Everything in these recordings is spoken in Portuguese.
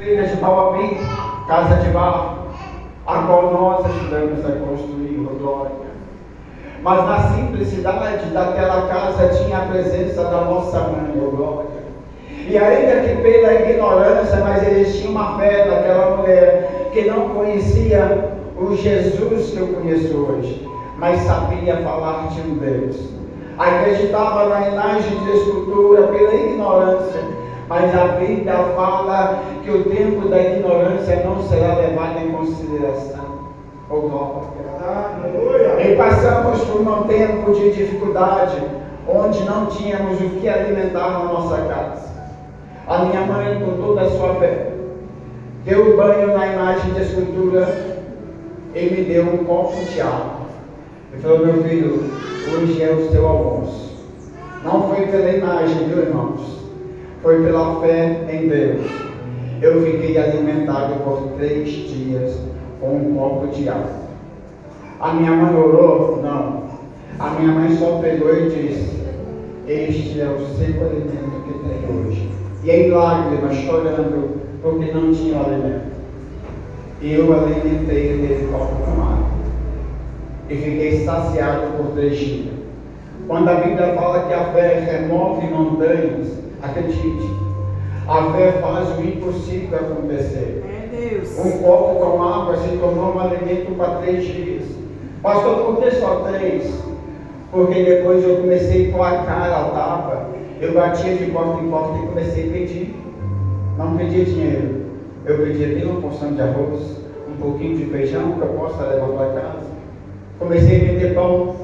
Filha de Bauapi, casa de barro, a qual nós ajudamos a construir, oh glória. Mas na simplicidade daquela casa tinha a presença da nossa mãe, oh glória. E ainda que pela ignorância, mas eles tinham uma fé daquela mulher que não conhecia o Jesus que eu conheço hoje, mas sabia falar de um Deus. Acreditava na imagem de escultura pela ignorância, mas a Bíblia fala que o tempo da ignorância não será levado em consideração. Oh, glória. E passamos por um tempo de dificuldade, onde não tínhamos o que alimentar na nossa casa. A minha mãe, com toda a sua fé, deu banho na imagem de escultura e me deu um copo de água. E falou: meu filho, hoje é o seu almoço. Não foi pela imagem, viu, irmãos? Foi pela fé em Deus. Eu fiquei alimentado por 3 dias com um copo de água. A minha mãe orou? Não. A minha mãe só pegou e disse: este é o seu alimento que tem hoje. E em lágrimas, chorando, porque não tinha alimento. E eu alimentei aquele copo com água. E fiquei saciado por 3 dias. Quando a Bíblia fala que a fé remove montanhas, acredite, a fé faz o impossível acontecer. Um copo com água se tornou um alimento para 3 dias. Pastor, por que só 3? Porque depois eu comecei a pôr a cara a tapa. Eu batia de porta em porta e comecei a pedir. Não pedia dinheiro. Eu pedia: tem uma porção de arroz, um pouquinho de feijão que eu possa levar para casa. Comecei a vender pão,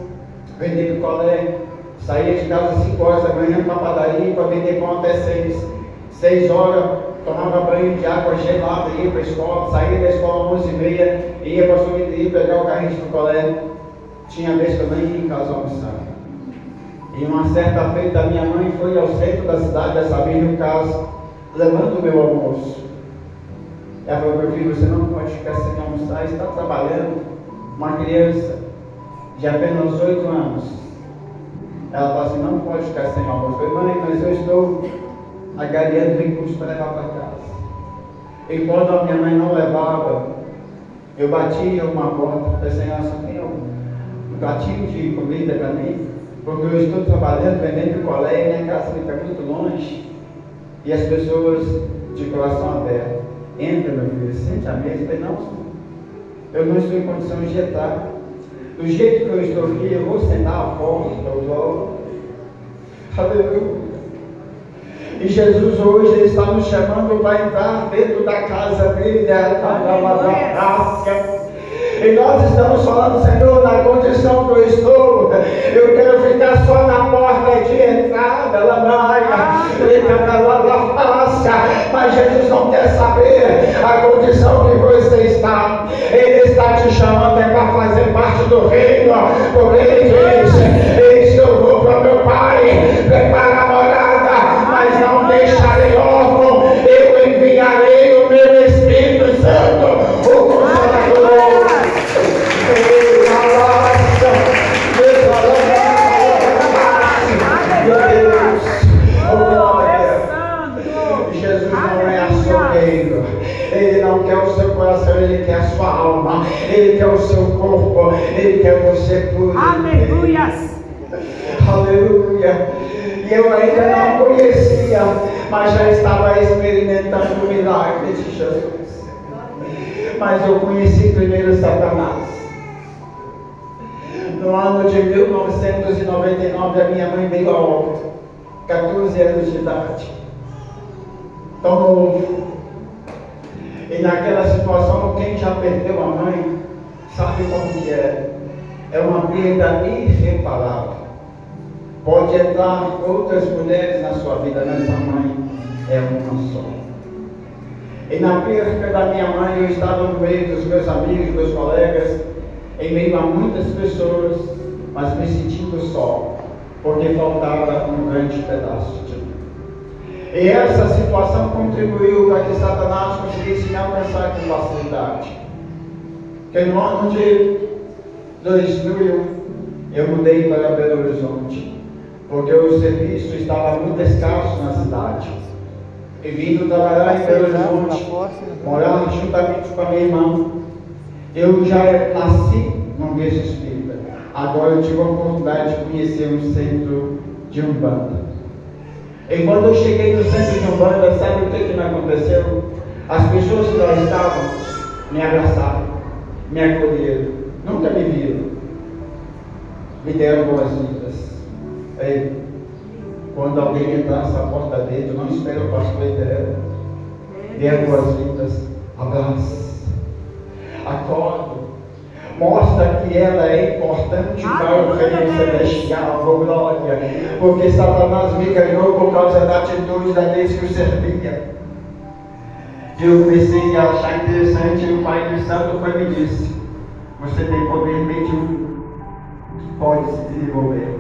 vender picolé. Saía de casa às 5 horas da manhã para a padaria para vender pão até 6. 6 horas, tomava banho de água gelada, ia para a escola. Saía da escola às 11h30, ia para a sorveteria pegar o carrinho de picolé. Tinha vez que eu nem ia em casa almoçar. E uma certa feita, a minha mãe foi ao centro da cidade, a saber no caso, levando o meu almoço. Ela falou: meu filho, você não pode ficar sem almoçar, está trabalhando. Uma criança de apenas 8 anos. Ela falou assim: não pode ficar sem almoço. Eu falei: mãe, mas eu estou agariando recursos para levar para casa. E quando a minha mãe não levava, eu batia uma porta. Falei: senhora, só tem um pratinho de comida para mim? Porque eu estou trabalhando, vendendo picolé, e minha casa fica muito longe. E as pessoas de coração aberto: entra, meu filho, sente à mesa. Eu falei: não, eu não estou em condições de entrar. Do jeito que eu estou aqui, eu vou sentar à porta. Aleluia. E Jesus hoje Ele está nos chamando para entrar dentro da casa dele, e nós estamos falando: Senhor, na condição que eu estou, eu quero ficar só na porta de entrada, mas Jesus não quer saber a condição que você está. Ele está te chamando para fazer parte do reino, porque Ele diz: eis que eu vou para meu Pai preparar a morada, mas não deixarei órfão, eu enviarei o meu Espírito Santo, o Consolador. Jesus não é açougueiro. Ele não quer o seu coração, Ele quer a sua alma, Ele quer o seu corpo, Ele quer você puro. Aleluia. Aleluia. E eu ainda não conhecia, mas já estava experimentando o milagre de Jesus. Mas eu conheci primeiro Satanás. No ano de 1999, a minha mãe veio a óbito, 14 anos de idade, tão novo. E naquela situação, quem já perdeu a mãe, sabe como que é. É uma perda irreparável. Pode entrar outras mulheres na sua vida, mas a mãe é uma só. E na perda da minha mãe, eu estava no meio dos meus amigos, meus colegas, em meio a muitas pessoas, mas me sentindo só, porque faltava um grande pedaço de mim. E essa situação contribuiu para que Satanás conseguisse me alcançar com facilidade. Que no ano de 2000 eu mudei para Belo Horizonte, porque o serviço estava muito escasso na cidade. E vindo trabalhar em Belo Horizonte, morando juntamente com a minha irmã. Eu já nasci num berço espírita. Agora eu tive a oportunidade de conhecer um centro de Umbanda. E quando eu cheguei no centro de Umbanda, sabe o que me aconteceu? As pessoas que lá estavam me abraçaram, me acolheram, nunca me viram, me deram boas-vindas. Quando alguém entrasse na porta dentro, não espera o pastor entrar, dê boas-vindas, abraço, acordo, mostra que ela é importante para o reino celestial, oh glória, porque Satanás me ganhou por causa da atitude da vez que eu servia. Eu comecei a achar interessante, e o Pai do Santo foi me disse: você tem poder mediúnico, pode se desenvolver.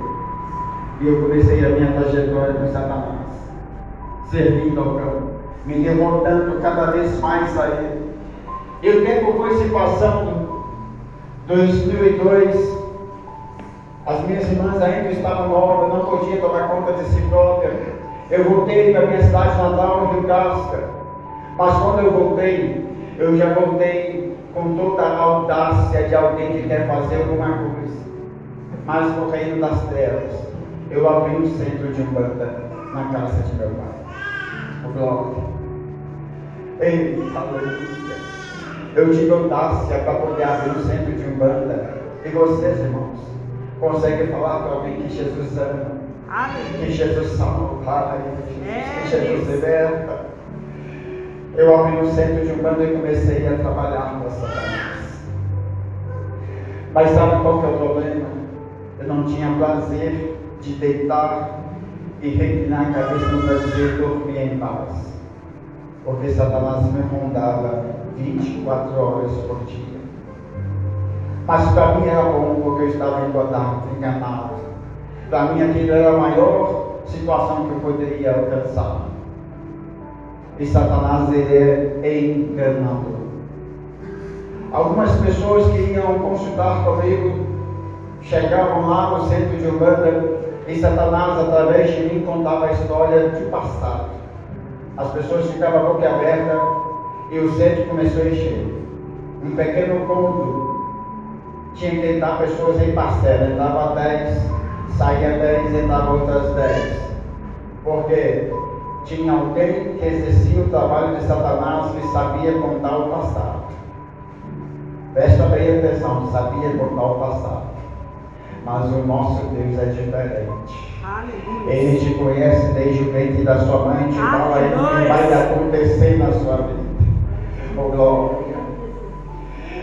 E eu comecei a minha trajetória com Satanás, servindo ao campo, me devoltando cada vez mais a ele. E o tempo foi se passando. 2002, as minhas irmãs ainda estavam novas, não podia tomar conta de si própria. Eu voltei para a minha cidade natal, Rio Casca. Mas quando eu voltei, eu já voltei com toda a audácia de alguém que quer fazer alguma coisa. Mas no reino das trevas, eu abri um centro de Umbanda na casa de meu pai. O glória. Ei, aleluia. Eu tive audácia para poder abrir um centro de Umbanda. E vocês, irmãos, conseguem falar para alguém que Jesus ama, que Jesus salva, que Jesus liberta. Eu abri um centro de Umbanda e comecei a trabalhar com Satanás. Mas sabe qual que é o problema? Eu não tinha prazer de deitar e reclinar a cabeça no braseiro e dormir em paz. Porque Satanás me rondava 24 horas por dia. Mas para mim era bom, porque eu estava enganado. Para mim aquilo era a maior situação que eu poderia alcançar. E Satanás, ele é enganador. Algumas pessoas que iam consultar comigo chegavam lá no centro de Umbanda e Satanás, através de mim, contava a história do passado. As pessoas ficavam boquiabertas e o centro começou a encher. Um pequeno cômodo tinha que entrar pessoas em parcela. Entrava 10, saía 10, entrava outras 10. Porque tinha alguém que exercia o trabalho de Satanás e sabia contar o passado. Presta bem atenção, sabia contar o passado. Mas o nosso Deus é diferente. Aleluia. Ele te conhece desde o ventre da sua mãe, te fala o que vai acontecer na sua vida. Oh, glória.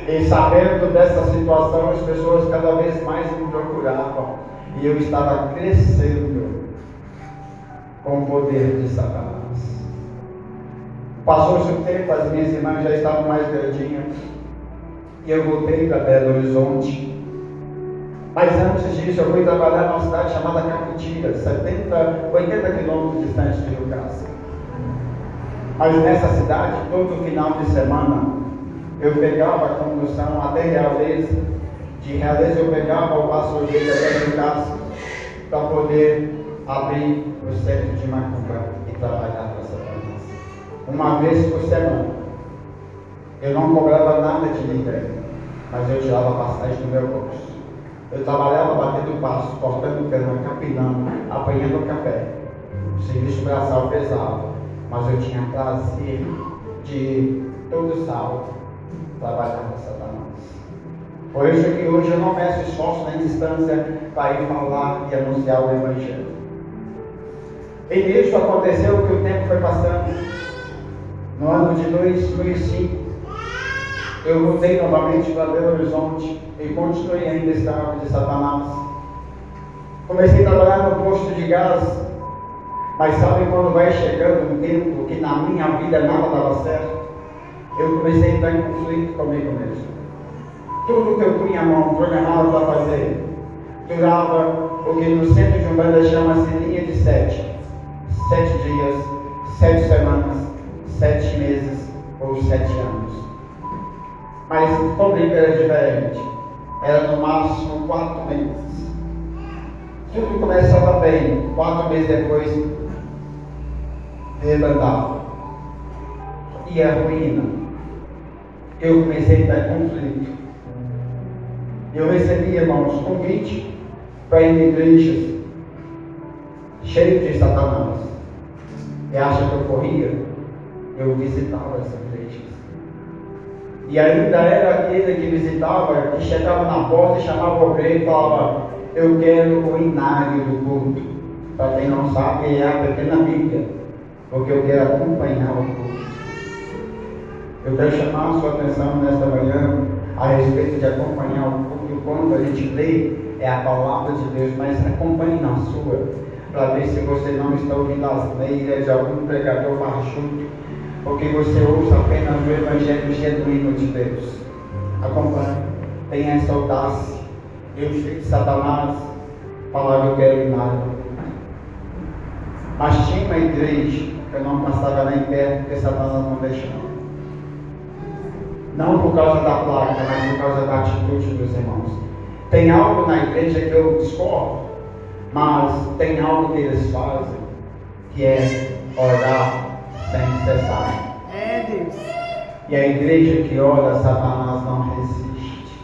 E sabendo dessa situação, as pessoas cada vez mais me procuravam. E eu estava crescendo com o poder de Satanás. Passou-se o tempo, as minhas irmãs já estavam mais grandinhas. E eu voltei para Belo Horizonte. Mas antes disso, eu fui trabalhar numa cidade chamada Caputira, 80 quilômetros distante de Rio Casca. Mas nessa cidade, todo final de semana, eu pegava a condução até Realeza. De Realeza eu pegava o passageiro até Rio Casca para poder abrir o centro de Macumba e trabalhar para Satanás. Uma vez por semana. Eu não cobrava nada de ninguém, mas eu tirava a passagem do meu bolso. Eu trabalhava batendo passo, cortando cana, capinando, apanhando café. O serviço braçal pesado, mas eu tinha prazer de todo sábado trabalhar para Satanás. Por isso que hoje eu não meço esforço nem distância para ir falar e anunciar o Evangelho. E nisso aconteceu que o tempo foi passando. No ano de 2005, eu voltei novamente para Belo Horizonte e continuei ainda escravo de Satanás. Comecei a trabalhar no posto de gás, mas sabe quando vai chegando um tempo que na minha vida nada dava certo? Eu comecei a entrar em conflito comigo mesmo. Tudo que eu punha a mão, programava para fazer, durava o que no centro de Umbanda chama-se linha de 7. 7 dias, 7 semanas, 7 meses ou 7 anos. Mas comigo era diferente. Era no máximo 4 meses. Tudo começava bem. 4 meses depois, levantava. e a ruína, eu comecei a ter conflito. Eu recebi, irmãos, convite para ir em igrejas cheias de Satanás. E acha que eu corria? Eu visitava essas igrejas. E ainda era aquele que visitava, que chegava na porta e chamava o obreiro e falava: eu quero o inário do culto. Para quem não sabe, é a pequena Bíblia, porque eu quero acompanhar o culto. Eu quero chamar a sua atenção nesta manhã a respeito de acompanhar o culto. Quando a gente lê, é a palavra de Deus, mas acompanhe na sua, para ver se você não está ouvindo as neiras de algum pregador fajuto, porque você ouça apenas o evangelho genuíno de Deus. Acompanhe, tenha essa audácia. Eu sei de Satanás, falava: eu quero ir nada. Mas tinha uma igreja que eu não passava nem perto, porque Satanás não deixava. Não por causa da placa, mas por causa da atitude dos irmãos. Tem algo na igreja que eu discordo, mas tem algo que eles fazem, que é orar sem cessar. É, Deus. E a igreja que ora, Satanás não resiste.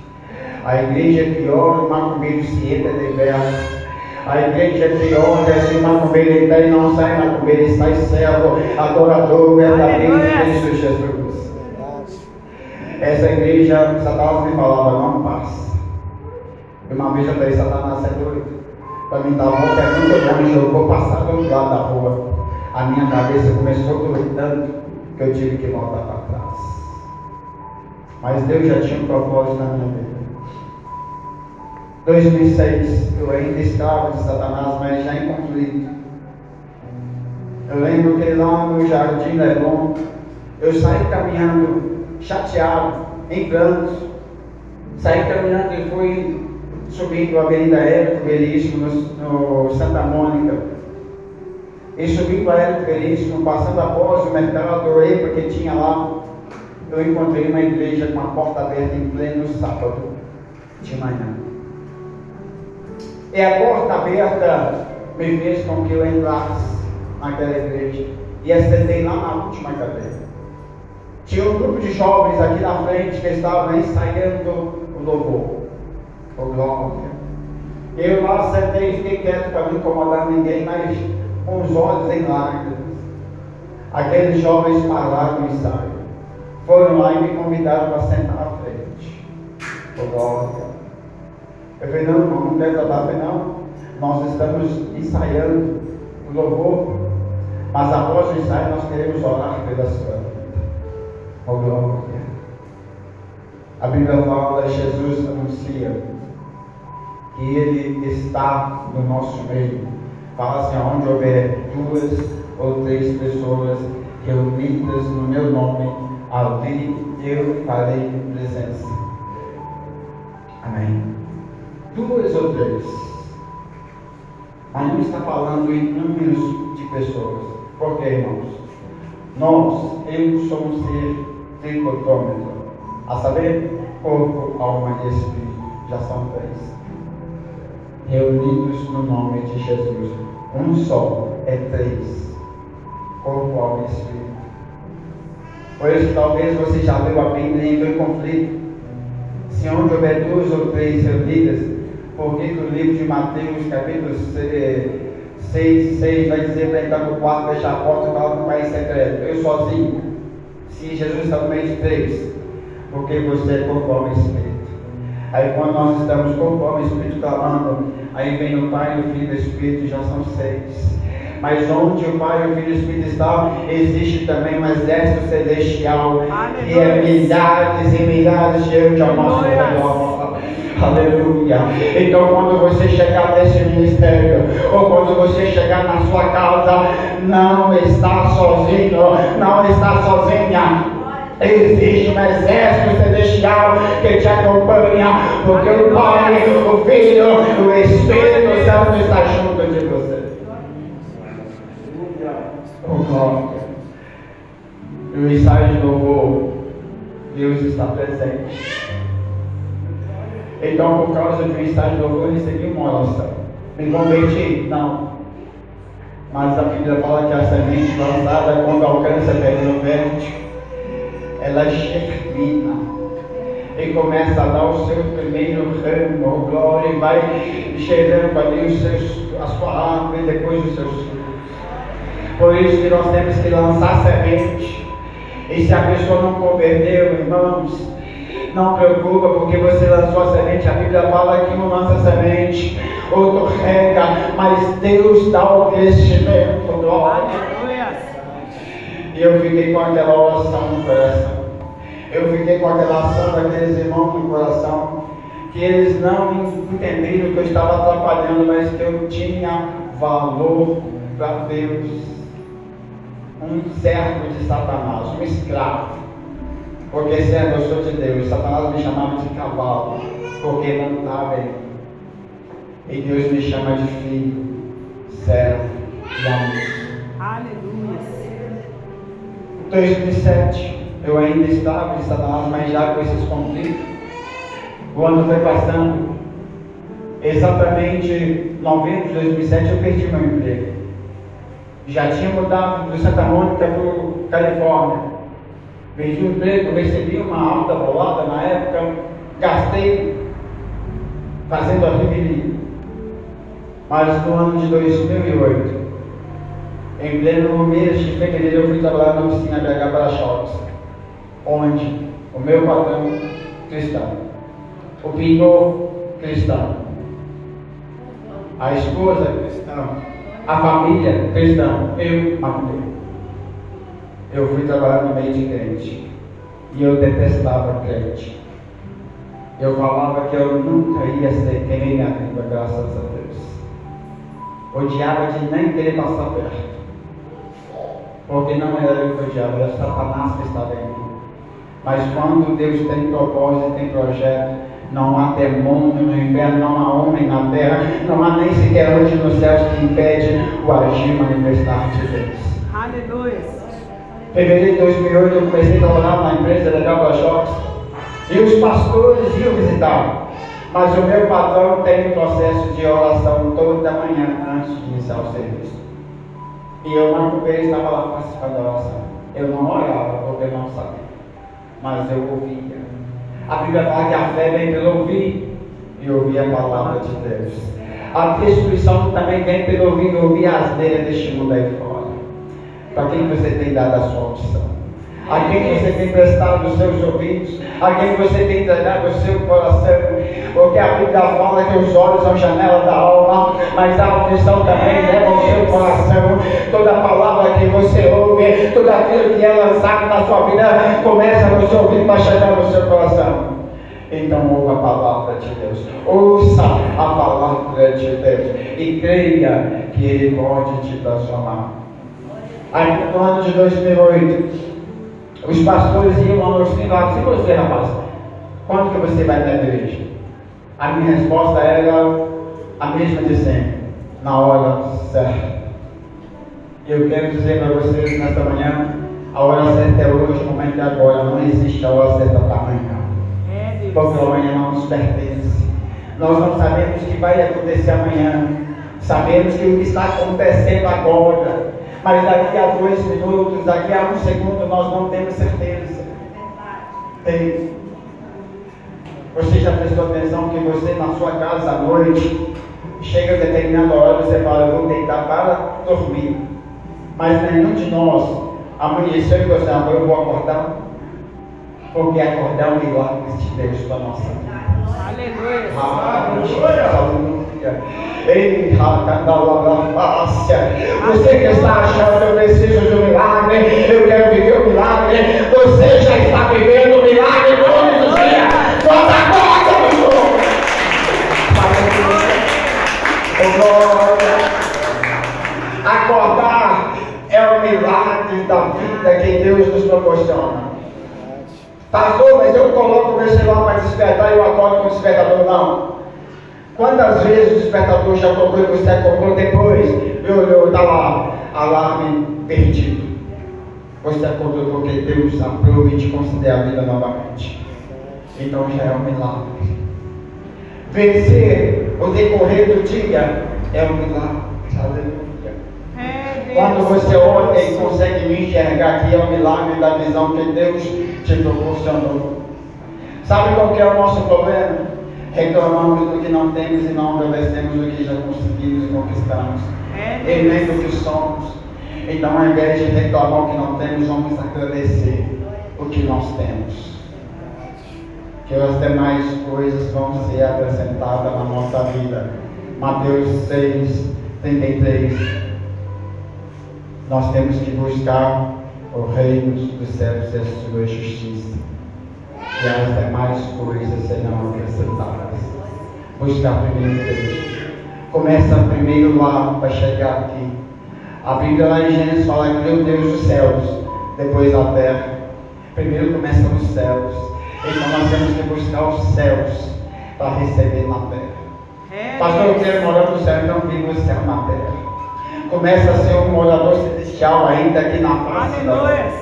A igreja que ora, o macumbeiro se entra de verso. A igreja que ora, se o macumbeiro entra e não sai macumbeiro, e sai servo, adorador verdadeiro de Cristo Jesus. Essa igreja, Satanás me falava: não passa. E uma vez eu falei: Satanás, é doido. Para mim dar a volta é muito longe, eu vou passar do outro lado da rua. A minha cabeça começou a doer tanto que eu tive que voltar para trás. Mas Deus já tinha um propósito na minha vida. 2006, eu ainda escravo de Satanás, mas já em conflito. Eu lembro que lá no Jardim Leblon, eu saí caminhando chateado, em prantos. Saí caminhando e fui subindo a Avenida Érico Veríssimo no Santa Mônica. E subindo a Érico Veríssimo, passando após o mercado do Eipa que tinha lá, eu encontrei uma igreja com a porta aberta em pleno sábado de manhã. E a porta aberta me fez com que eu entrasse naquela igreja e assentei lá na última cadeira. Tinha um grupo de jovens aqui na frente que estavam ensaiando o louvor, o glória. Eu lá sentei e fiquei quieto para não incomodar ninguém, mas com os olhos em lágrimas. Aqueles jovens pararam o ensaio, foram lá e me convidaram para sentar à frente. O glória. Eu falei: não quero trabalhar, não. Nós estamos ensaiando o louvor, mas após o ensaio nós queremos orar pela sua vida. Oh, glória. A Bíblia fala, Jesus anuncia que Ele está no nosso meio. Fala assim: onde houver 2 ou 3 pessoas reunidas no meu nome, ali eu farei presença. Amém. 2 ou 3. Mas não está falando em números de pessoas. Por quê, irmãos? Eu sou um ser tricotômetro, a saber, corpo, alma e espírito. Já são 3. Reunidos no nome de Jesus. Um só é 3. Corpo, alma e espírito. Por isso, talvez você já leu a Bíblia e entrou em conflito. Se onde houver 2 ou 3 reunidas, por que o livro de Mateus, capítulo 6 vai dizer para entrar no quarto, deixar a porta e falar no país secreto? Eu sozinho. Se Jesus está no meio de 3, porque você é corpo, alma e espírito. Aí quando nós estamos corpo, alma e espírito clamando, aí vem o Pai, o Filho e o Espírito, já são 6. Mas onde o Pai, o Filho e o Espírito estão, existe também um exército celestial, que é milhares e milhares de anjos ao nosso redor. Aleluia. Então quando você chegar nesse ministério, ou quando você chegar na sua casa, não está sozinho, não está sozinha. Existe um exército celestial que te acompanha, porque o Pai, o Filho, o Espírito Santo está junto de você. Oh, glória. E o ensaio de louvor, Deus está presente. Então, por causa de um ensaio de louvor, eu recebi uma oração. Me converti? Não. Mas a Bíblia fala que a semente lançada, quando alcança terreno fértil, ela germina e começa a dar o seu primeiro ramo, glória, e vai gerando ali a sua árvore e depois os seus frutos. Por isso que nós temos que lançar semente. E se a pessoa não converteu, irmãos, não preocupa, porque você lançou a semente. A Bíblia fala que um lança semente, outro rega, mas Deus dá o crescimento, glória. E eu fiquei com aquela oração no coração. Eu fiquei com aquela ação daqueles irmãos no coração, que eles não entenderam que eu estava atrapalhando, mas que eu tinha valor para Deus. Um servo de Satanás, um escravo. Porque sendo eu sou de Deus, Satanás me chamava de cavalo, porque não estava em mim. E Deus me chama de filho, servo e amigo. Aleluia. 2007, eu ainda estava em Satanás, mas já com esses conflitos. O ano foi passando. Exatamente em novembro de 2007 eu perdi meu emprego. Já tinha mudado de Santa Mônica para Califórnia. Perdi o emprego, recebi uma alta bolada na época, gastei fazendo a revelia. Mas no ano de 2008, em pleno mês de fevereiro, eu fui trabalhar na oficina BH Para-Choques, onde o meu patrão cristão, o pintor cristão, a esposa cristã, a família cristã, eu amei. Eu fui trabalhar no meio de crente e eu detestava crente. Eu falava que eu nunca ia ser quem minha vida, graças a Deus. Odiava de nem querer passar perto, porque não era eu que odiava, era Satanás que estava em mim. Mas quando Deus tem propósito, tem projeto, não há demônio no inferno, não há homem na terra, não há nem sequer anjo nos céus que impede o agir manifestar de Deus. Aleluia. Em fevereiro de 2008 eu comecei a trabalhar na empresa BH Para-Choques e os pastores iam visitar, mas o meu patrão tem um processo de oração toda manhã antes de iniciar o serviço. E eu uma vez estava lá participando da oração. Eu não orava porque eu não sabia, mas eu ouvia. A Bíblia fala que a fé vem pelo ouvir e ouvir a palavra de Deus. A destruição também vem pelo ouvir a asneira deste mundo aí fora. Para quem você tem dado a sua opção? A quem você tem prestado os seus ouvidos? A quem você tem entregado o seu coração? Porque a Bíblia fala que os olhos são janela da alma, mas a audição também leva o seu coração. Toda palavra que você ouve, tudo aquilo que é lançado na sua vida, começa no seu ouvido para chegar no seu coração. Então ouça a palavra de Deus, ouça a palavra de Deus e creia que Ele pode te transformar. Aí no ano de 2008, os pastores iam ao nosso e falavam: se você, rapaz, quando que você vai na igreja? A minha resposta era a mesma de sempre: na hora certa. Eu quero dizer para vocês nesta manhã: a hora certa é hoje, o momento é agora. Não existe a hora certa para amanhã, porque amanhã não nos pertence. Nós não sabemos o que vai acontecer amanhã, sabemos que o que está acontecendo agora, mas daqui a 2 minutos, daqui a 1 segundo, nós não temos certeza. Tem. Você já prestou atenção que você na sua casa à noite, chega a determinada hora, você fala: eu vou deitar para dormir. Mas nenhum de nós amanheceu e você: agora eu vou acordar. Porque acordar é um milagre de Deus para a nossa vida. Aleluia. Aleluia. Ei, você que está achando: eu preciso de um milagre, eu quero viver um milagre. Você já está vivendo um milagre todos os dias. Toda coisa, meu Senhor. Acordar é o milagre da vida que Deus nos proporciona. Pastor, mas eu coloco o meu celular para despertar e eu acordo com o despertador. Não. Quantas vezes o despertador já tocou e você acordou depois? Está lá, alarme perdido. Você acordou porque Deus aprova e te conceder a vida novamente. Então já é um milagre. Vencer o decorrer do dia é um milagre. Aleluia. Quando você olha e consegue me enxergar, que é o milagre da visão que Deus te proporcionou. Sabe qual que é o nosso problema? Reclamamos do que não temos e não agradecemos do que já conseguimos e conquistamos. E nem do que somos. Então, ao invés de reclamar o que não temos, vamos agradecer o que nós temos. Que as demais coisas vão ser acrescentadas na nossa vida. Mateus 6, 33. Nós temos que buscar o reino dos céus e a sua justiça. E as demais coisas serão acrescentadas. Buscar primeiro Deus. Começa primeiro lá para chegar aqui. A Bíblia lá em Gênesis fala que criou Deus dos céus, depois a terra. Primeiro começa nos céus. Então nós temos que buscar os céus para receber na terra. Pastor, eu quero morar no céu, então vivo o céu na terra. Começa a ser um morador celestial ainda aqui na face da terra.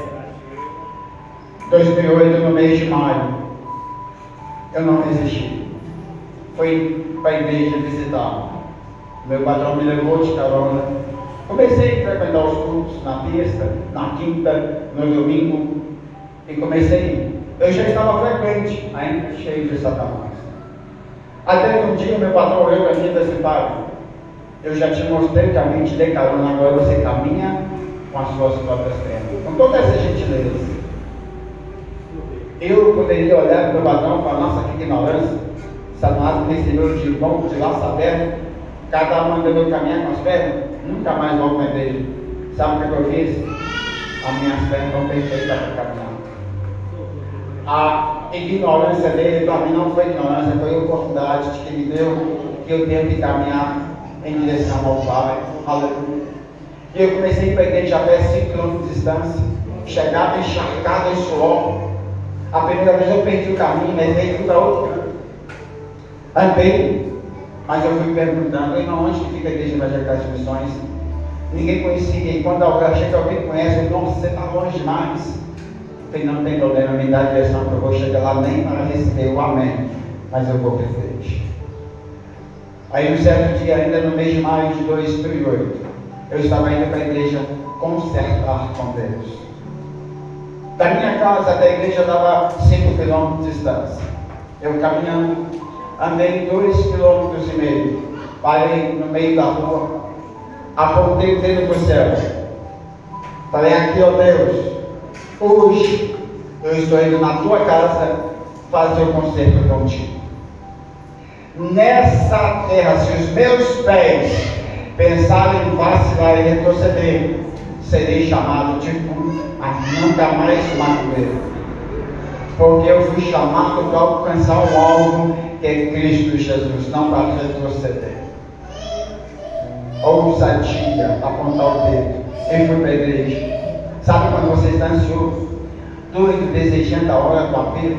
2008, no mês de maio, eu não resisti. Fui para a igreja visitar. Meu patrão me levou de carona. Comecei a frequentar os cultos na terça, na quinta, no domingo. E comecei a ir. Eu já estava frequente, ainda cheio de Satanás. Até que um dia meu patrão olhou para mim e disse: Pai, eu já te mostrei o caminho, te dei carona, agora você caminha com as suas próprias pernas. Com toda essa gentileza. Eu poderia olhar para o meu patrão e falar: nossa, que ignorância. Satanás me recebeu de bom, de laço aberto, cada um mandando caminhar com as pernas, nunca mais volto para a igreja. Sabe o que eu fiz? As minhas pernas estão perfeitas para caminhar. A ignorância dele, para mim, não foi ignorância, foi a oportunidade que ele deu, que eu tenho que caminhar em direção ao Pai. Aleluia. E eu comecei a ir para a igreja a pé 5 km de distância, chegava encharcado em suor. A primeira vez eu perdi o caminho, mas veio fui para outro canto. Andei, mas eu fui perguntando: irmão, onde que fica a igreja evangélica das missões? Ninguém conhecia, e quando eu achei que alguém conhece, eu: nossa, você está longe demais. Eu falei: não tem problema, me dá a direção que eu vou chegar lá nem para receber o amém, mas eu vou perfeito. Aí um certo dia, ainda no mês de maio de 2008, eu estava indo para a igreja consertar com Deus. Da minha casa até a igreja dava 5 km de distância. Eu caminhando, andei 2,5 km, parei no meio da rua, apontei o dedo para o céu, falei: aqui, ó Deus, hoje eu estou indo na tua casa fazer o concerto contigo. Nessa terra, se os meus pés pensarem em vacilar e retroceder, serei chamado de puro, mas nunca mais magoeiro. Porque eu fui chamado para alcançar um alvo que é Cristo Jesus, não para retroceder. Ousadia, apontar o dedo. Eu fui para a igreja. Sabe quando você está ansioso, doido, desejando a hora do apelo?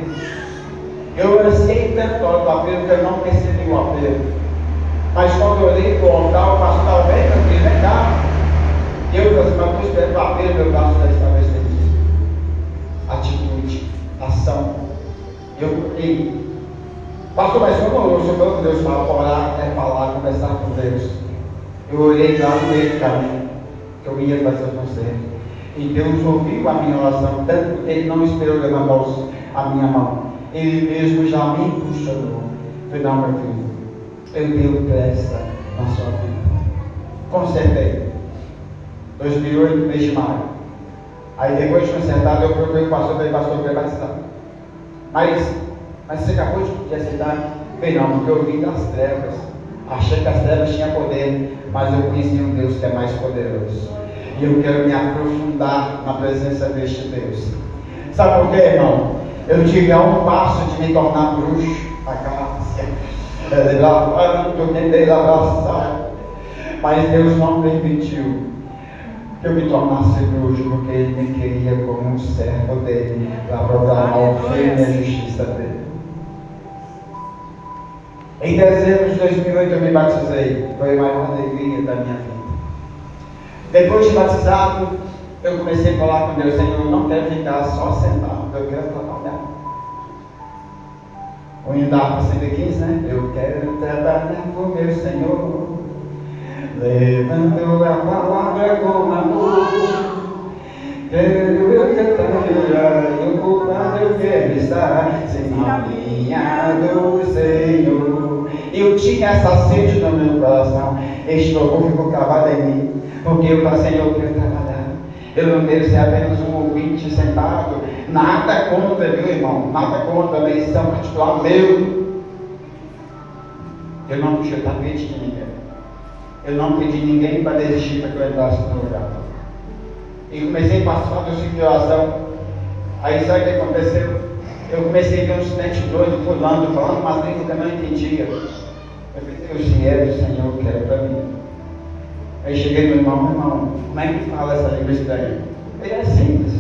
Eu ansiei tanto a hora do apelo que eu não percebi o apelo. Mas quando eu olhei para o altar, o pastor estava bem, meu filho, vem cá. E eu falei assim: mas eu espero o apelo, meu braço já estava estendido. Atitude, ação. Eu olhei. Pastor, mas eu não ouço quando Deus fala para orar, é falar, conversar com Deus. Eu olhei lá no meio do caminho, que eu ia fazer o concerto. E Deus ouviu a minha oração, tanto que Ele não esperou levantar a minha mão. Ele mesmo já me impulsionou. Eu falei: não, meu filho, eu tenho pressa na sua vida. Consertei. 2008, mês de maio. Aí depois de consertado, eu procurei o pastor, falei: pastor, eu quero batizar. Mas você acabou de aceitar? Eu falei: não, porque eu vim das trevas. Achei que as trevas tinham poder, mas eu conheci um Deus que é mais poderoso. E eu quero me aprofundar na presença deste Deus. Sabe por quê, irmão? Eu tive a um passo de me tornar bruxo. A Cássia. Eu tentei abraçar. Mas Deus não permitiu que eu me tornasse bruxo, porque Ele me queria como um servo dele, para proclamar o reino e a justiça dele. Em dezembro de 2008 eu me batizei. Foi a maior alegria da minha vida. Depois de batizado, eu comecei a falar com Deus: Senhor, eu não quero ficar só sentado, eu quero trabalhar. O hino da harpa 115, né? Eu quero trabalhar com meu Senhor, Levantou a palavra com amor. Eu cantaria, o culpado eu quero estar sem a minha do Senhor. Eu tinha essa sede no meu coração. Este louvor ficou cravado em mim, porque eu falei, Senhor, eu quero trabalhar. Eu não quero ser apenas um ouvinte sentado. Nada contra, meu irmão, nada contra a missão particular meu. Eu não puxei o tapete de ninguém. Eu não pedi ninguém para desistir para que eu entrasse no lugar. E comecei a participar do ciclo de oração. Aí sabe o que aconteceu? Eu comecei a ver um estudante doido pulando, falando umas línguas que eu não entendia. Eu falei, se é do Senhor que era para mim. Aí cheguei no irmão, como é que fala essa língua estranha? Ele é simples.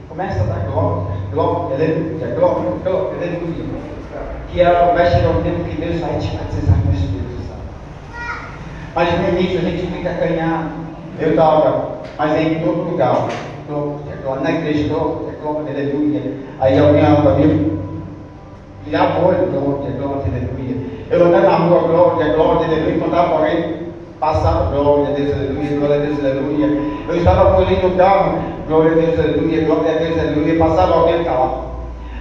Começa a dar glória, glória, aleluia, glória, glória, aleluia. Que vai chegar um tempo que Deus vai te batizar com o Espírito Santo. Mas no início a gente fica acanhado. Eu estava, mas em todo lugar. Na igreja, glória, aleluia. Aí alguém olha para mim, e apoio, glória, aleluia. Eu andava na rua, glória, aleluia. Encontrava alguém, passava, glória a Deus, aleluia, glória a Deus, aleluia. Eu estava polindo o carro, glória a Deus, aleluia, glória a Deus, aleluia. Passava alguém calado.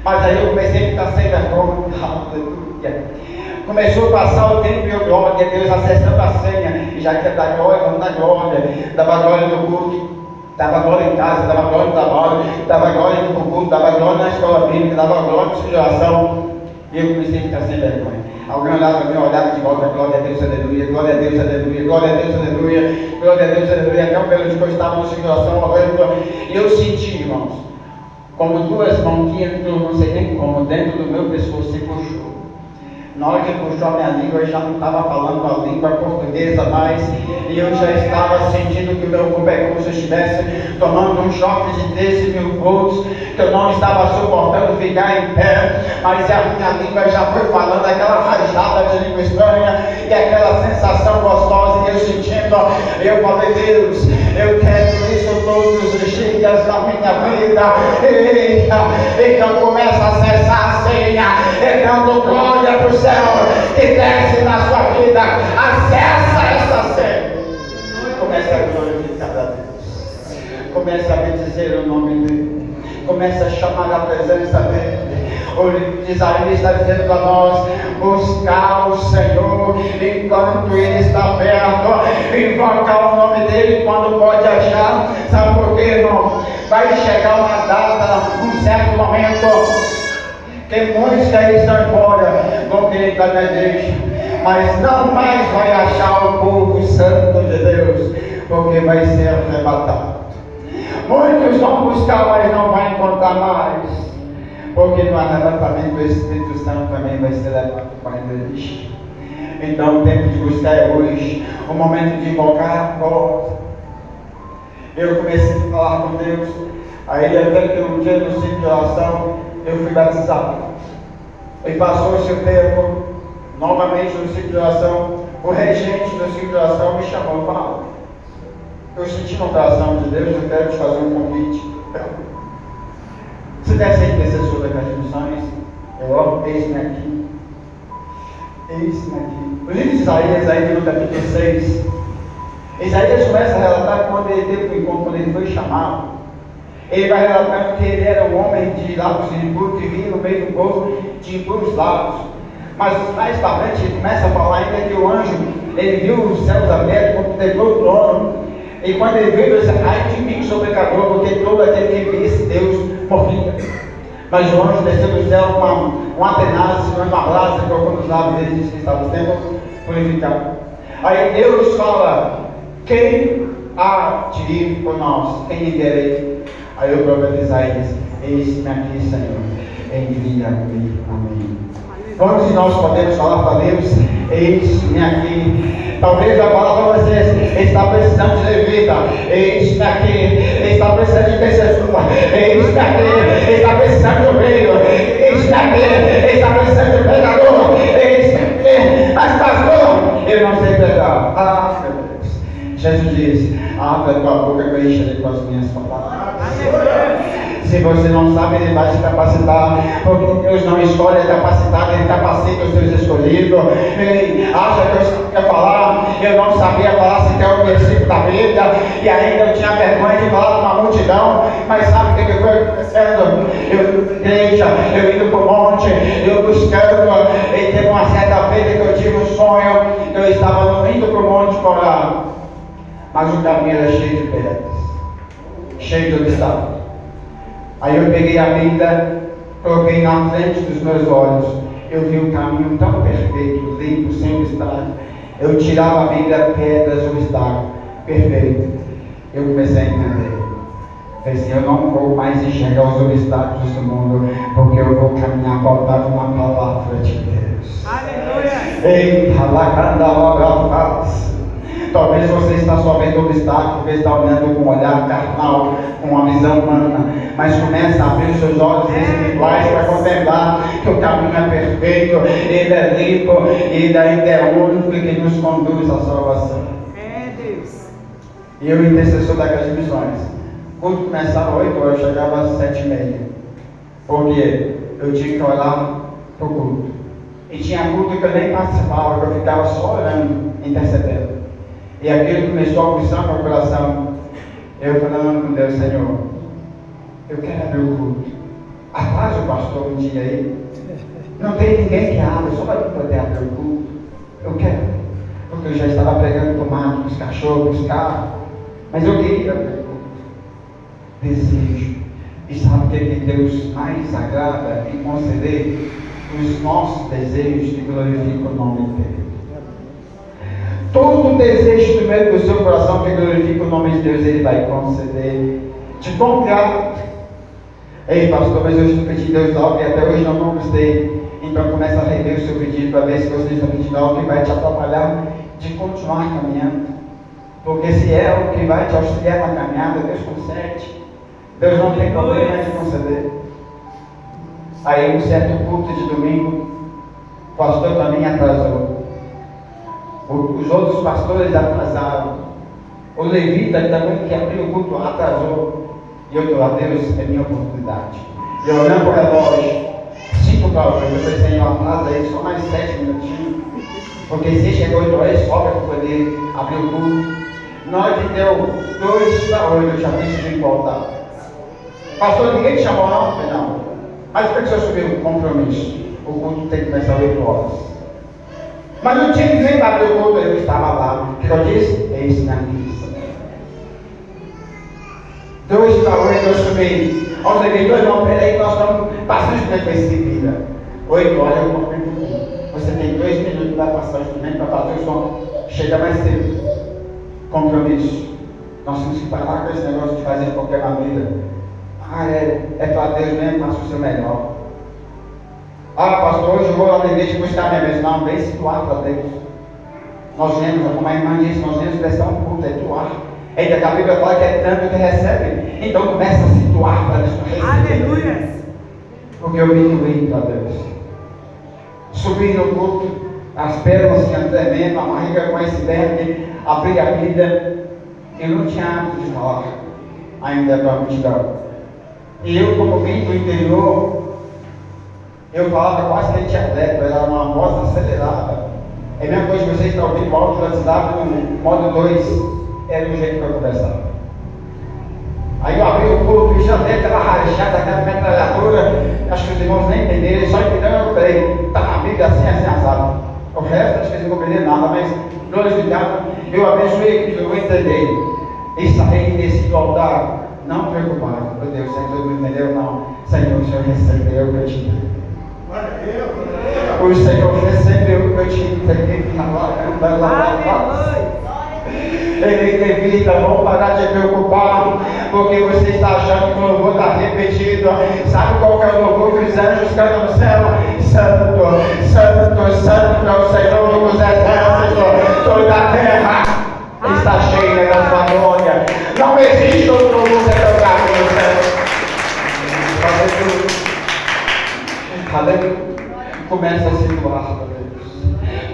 Mas aí eu comecei a ficar sem vergonha, aleluia. Começou a passar o tempo e eu, glória a Deus, acessando a senha. E já que é da glória, vamos dar glória. Dava glória no culto, dava glória em casa, dava glória no trabalho, dava glória no culto, dava glória na escola bíblica, dava glória na situação. E eu comecei a ficar sem vergonha. Alguém olhava para mim, olhava de volta, glória a Deus, aleluia, glória a Deus, aleluia, glória a Deus, aleluia, glória a Deus, aleluia. Até o pelo de que eu estava na situação, orando. E eu senti, irmãos, como duas mãos que entrou, não sei nem como, dentro do meu pescoço e puxou. Na hora que puxou a minha língua, eu já não estava falando a língua portuguesa mais, e eu já estava sentindo que o meu corpo é como se eu estivesse tomando um choque de 13.000 volts, que eu não estava suportando ficar em pé, mas a minha língua já foi falando aquela rajada de língua estranha, e aquela sensação gostosa, e eu sentindo, eu falei, Deus, eu quero isso todos os dias da minha vida. Eita, então começa a acessar a senha, dando glória para o céu, que desce na sua vida, acessa essa senha. Comece a glorificar a Deus, comece a bendizer o nome dele, comece a chamar a presença dele. O livro de Isaías está dizendo para nós: buscar o Senhor enquanto Ele está perto, invocar o nome dele quando pode achar. Sabe por quê, irmão? Vai chegar uma data, um certo momento, que muitos que estão embora vão querer estar na igreja, mas não mais vai achar o povo santo de Deus, porque vai ser arrebatado. Muitos vão buscar, mas não vão encontrar mais. Porque no arrebatamento o Espírito Santo também vai ser levado para eles. Então o tempo de buscar é hoje, o momento de invocar a voz. Eu comecei a falar com Deus, aí até que um dia no ciclo de oração eu fui batizado. E passou-se o tempo, novamente no ciclo de oração, o regente do ciclo de oração me chamou e falou: eu senti no coração de Deus, eu quero te fazer um convite. Você deve ser intercessor das missões. Eu oro, eis-me aqui. Eis-me aqui. O livro de Isaías, aí no capítulo 6, Isaías começa a relatar quando ele teve um encontro, quando ele foi chamado. Ele vai relatando que ele era um homem de lábios impuros, que vinha no meio do povo de impuros lábios. Mas mais para frente ele começa a falar ainda que o anjo, ele viu os céus abertos, contemplou o trono. E quando ele veio, ele disse: ai de mim, sou pecador, porque todo aquele que visse Deus morria. Mas o anjo desceu do céu com uma tenaz, uma brasa, colocou nos lábios dele, disse que estava sendo purificado. Aí Deus fala: quem há de ir por nós? Quem enviarei? Aí o profeta Isaías: eis-me aqui, Senhor, envia-me a mim. Quantos de nós podemos falar para Deus: eis-me aqui? Talvez a palavra para vocês: está precisando de levita, eis-me aqui. Está precisando de intercessor, eis-me aqui. Está precisando de obreiro, eis-me aqui. Está precisando de pregador, eis-me aqui. Mas pastor, eu não sei pregar. Ah, meu Deus. Jesus disse: abre a tua boca que eu encherei com as minhas palavras. Se você não sabe, Ele vai te capacitar, porque Deus não escolhe a capacidade, Ele capacita os seus escolhidos. Ele acha que eu quer falar, eu não sabia falar sequer o versículo da Bíblia, e ainda eu tinha vergonha de falar para uma multidão, mas sabe o que foi acontecendo? Eu indo para a igreja, eu indo para o monte, eu buscando, e teve uma certa vez que eu tive um sonho, eu estava indo para o monte para orar, mas o caminho era cheio de pedras, cheio de obstáculos. Aí eu peguei a Bíblia, coloquei na frente dos meus olhos, eu vi um caminho tão perfeito, limpo, sem obstáculos. Eu tirava a Bíblia, pedras, obstáculos, perfeito. Eu comecei a entender. Falei assim, eu não vou mais enxergar os obstáculos do mundo, porque eu vou caminhar voltado na palavra de Deus. Aleluia! Eita, lacandalogafas. Talvez você está só vendo obstáculos, porque está olhando com um olhar carnal, com uma visão humana, mas começa a abrir os seus olhos espirituais para contemplar que o caminho é perfeito, Ele é limpo, Ele ainda é o único que nos conduz à salvação. É Deus. E eu, intercessor daquelas missões, quando começava 8 horas, eu chegava às 7h30, porque eu tinha que olhar para o culto. E tinha culto que eu nem participava, que eu ficava só olhando, intercedendo. E aquilo começou a pulsar no meu coração. Eu falando com Deus, Senhor, eu quero abrir o culto. Atrás o pastor um dia aí. Não tem ninguém que abra, só para poder abrir o culto. Eu quero. Porque eu já estava pregando tomate para os cachorros, para os carros. Mas eu queria abrir o culto. Desejo. E sabe o que Deus mais agrada em conceder? Os nossos desejos que glorificam o nome dele. Todo desejo do meio do seu coração que glorifica o nome de Deus, Ele vai conceder. De bom grado. Ei, pastor, mas eu estou pedindo a Deus algo e até hoje não conquistei. Então começa a rever o seu pedido para ver se você está pedindo algo que vai te atrapalhar de continuar caminhando. Porque se é o que vai te auxiliar na caminhada, Deus concede. Deus não tem problema de conceder. Aí um certo culto de domingo, o pastor também atrasou. Os outros pastores atrasaram. O levita também que abriu o culto atrasou. E eu estou lá, Deus, é minha oportunidade. E eu olhando para o relógio, 5 para 8, eu pensei, eu atraso aí só mais 7 minutinhos. Porque se chegou 8 horas, sobra para poder abrir o culto. Na hora que deu 2 para 8, eu já decidi voltar. Pastor, ninguém te chamou não? Eu falei, não. Mas por que você subiu o compromisso? O culto tem que começar às 8 horas. Mas não tinha ninguém para abrir o culto, eu estava lá. O que eu disse? Eis na missa. 2 para 8 eu subi. Aos leitores, não, peraí, nós estamos passando de tempo em seguida. 8 horas eu comprei. Você tem 2 minutos para passar o instrumento para fazer o som. Chega mais cedo. Compromisso. Nós temos que parar com esse negócio de fazer de qualquer maneira. É para Deus mesmo, faça o seu melhor. Pastor, hoje eu vou lá na igreja buscar minha bênção. Não, vem se doar para Deus. Nós vemos, como a irmã disse, nós vemos prestar um culto, é doar. Ainda que a Bíblia fala que é tanto que recebe. Então começa a se doar para Deus. Aleluia! Porque eu me doei para Deus. Subi no culto, as pernas se tremendo, a barriga com esse verde, abri a Bíblia. Eu não tinha hábito de falar ainda para a multidão. E eu, como vim do interior, eu falava quase que dialeto, era uma voz acelerada. É a mesma coisa que você está ouvindo o áudio do WhatsApp no modo 2, era o jeito que eu conversava. Aí eu abri o culto e já dei aquela rachada, aquela metralhadora, acho que os irmãos nem entenderam, só entenderam eu falei, está na Bíblia assim, assim, assado. O resto acho que eles não compreenderam nada, mas glorificado, eu abençoei que eu vou entender. E saí desse altar, não preocupado, meu Deus, Senhor, não entendeu? Não, Senhor, o Senhor recebeu o que eu te dei. O Senhor recebeu o que eu te entreguei na lá. Ele evita, vamos parar de preocupar, porque você está achando que o louvor está repetido. Sabe qual que é o louvor que os anjos cantam no céu? Santo, Santo, Santo é o Senhor dos exércitos, toda a terra está cheia da sua glória. Não existe outro lugar tocado no céu. Aleluia. Começa a se doar para Deus.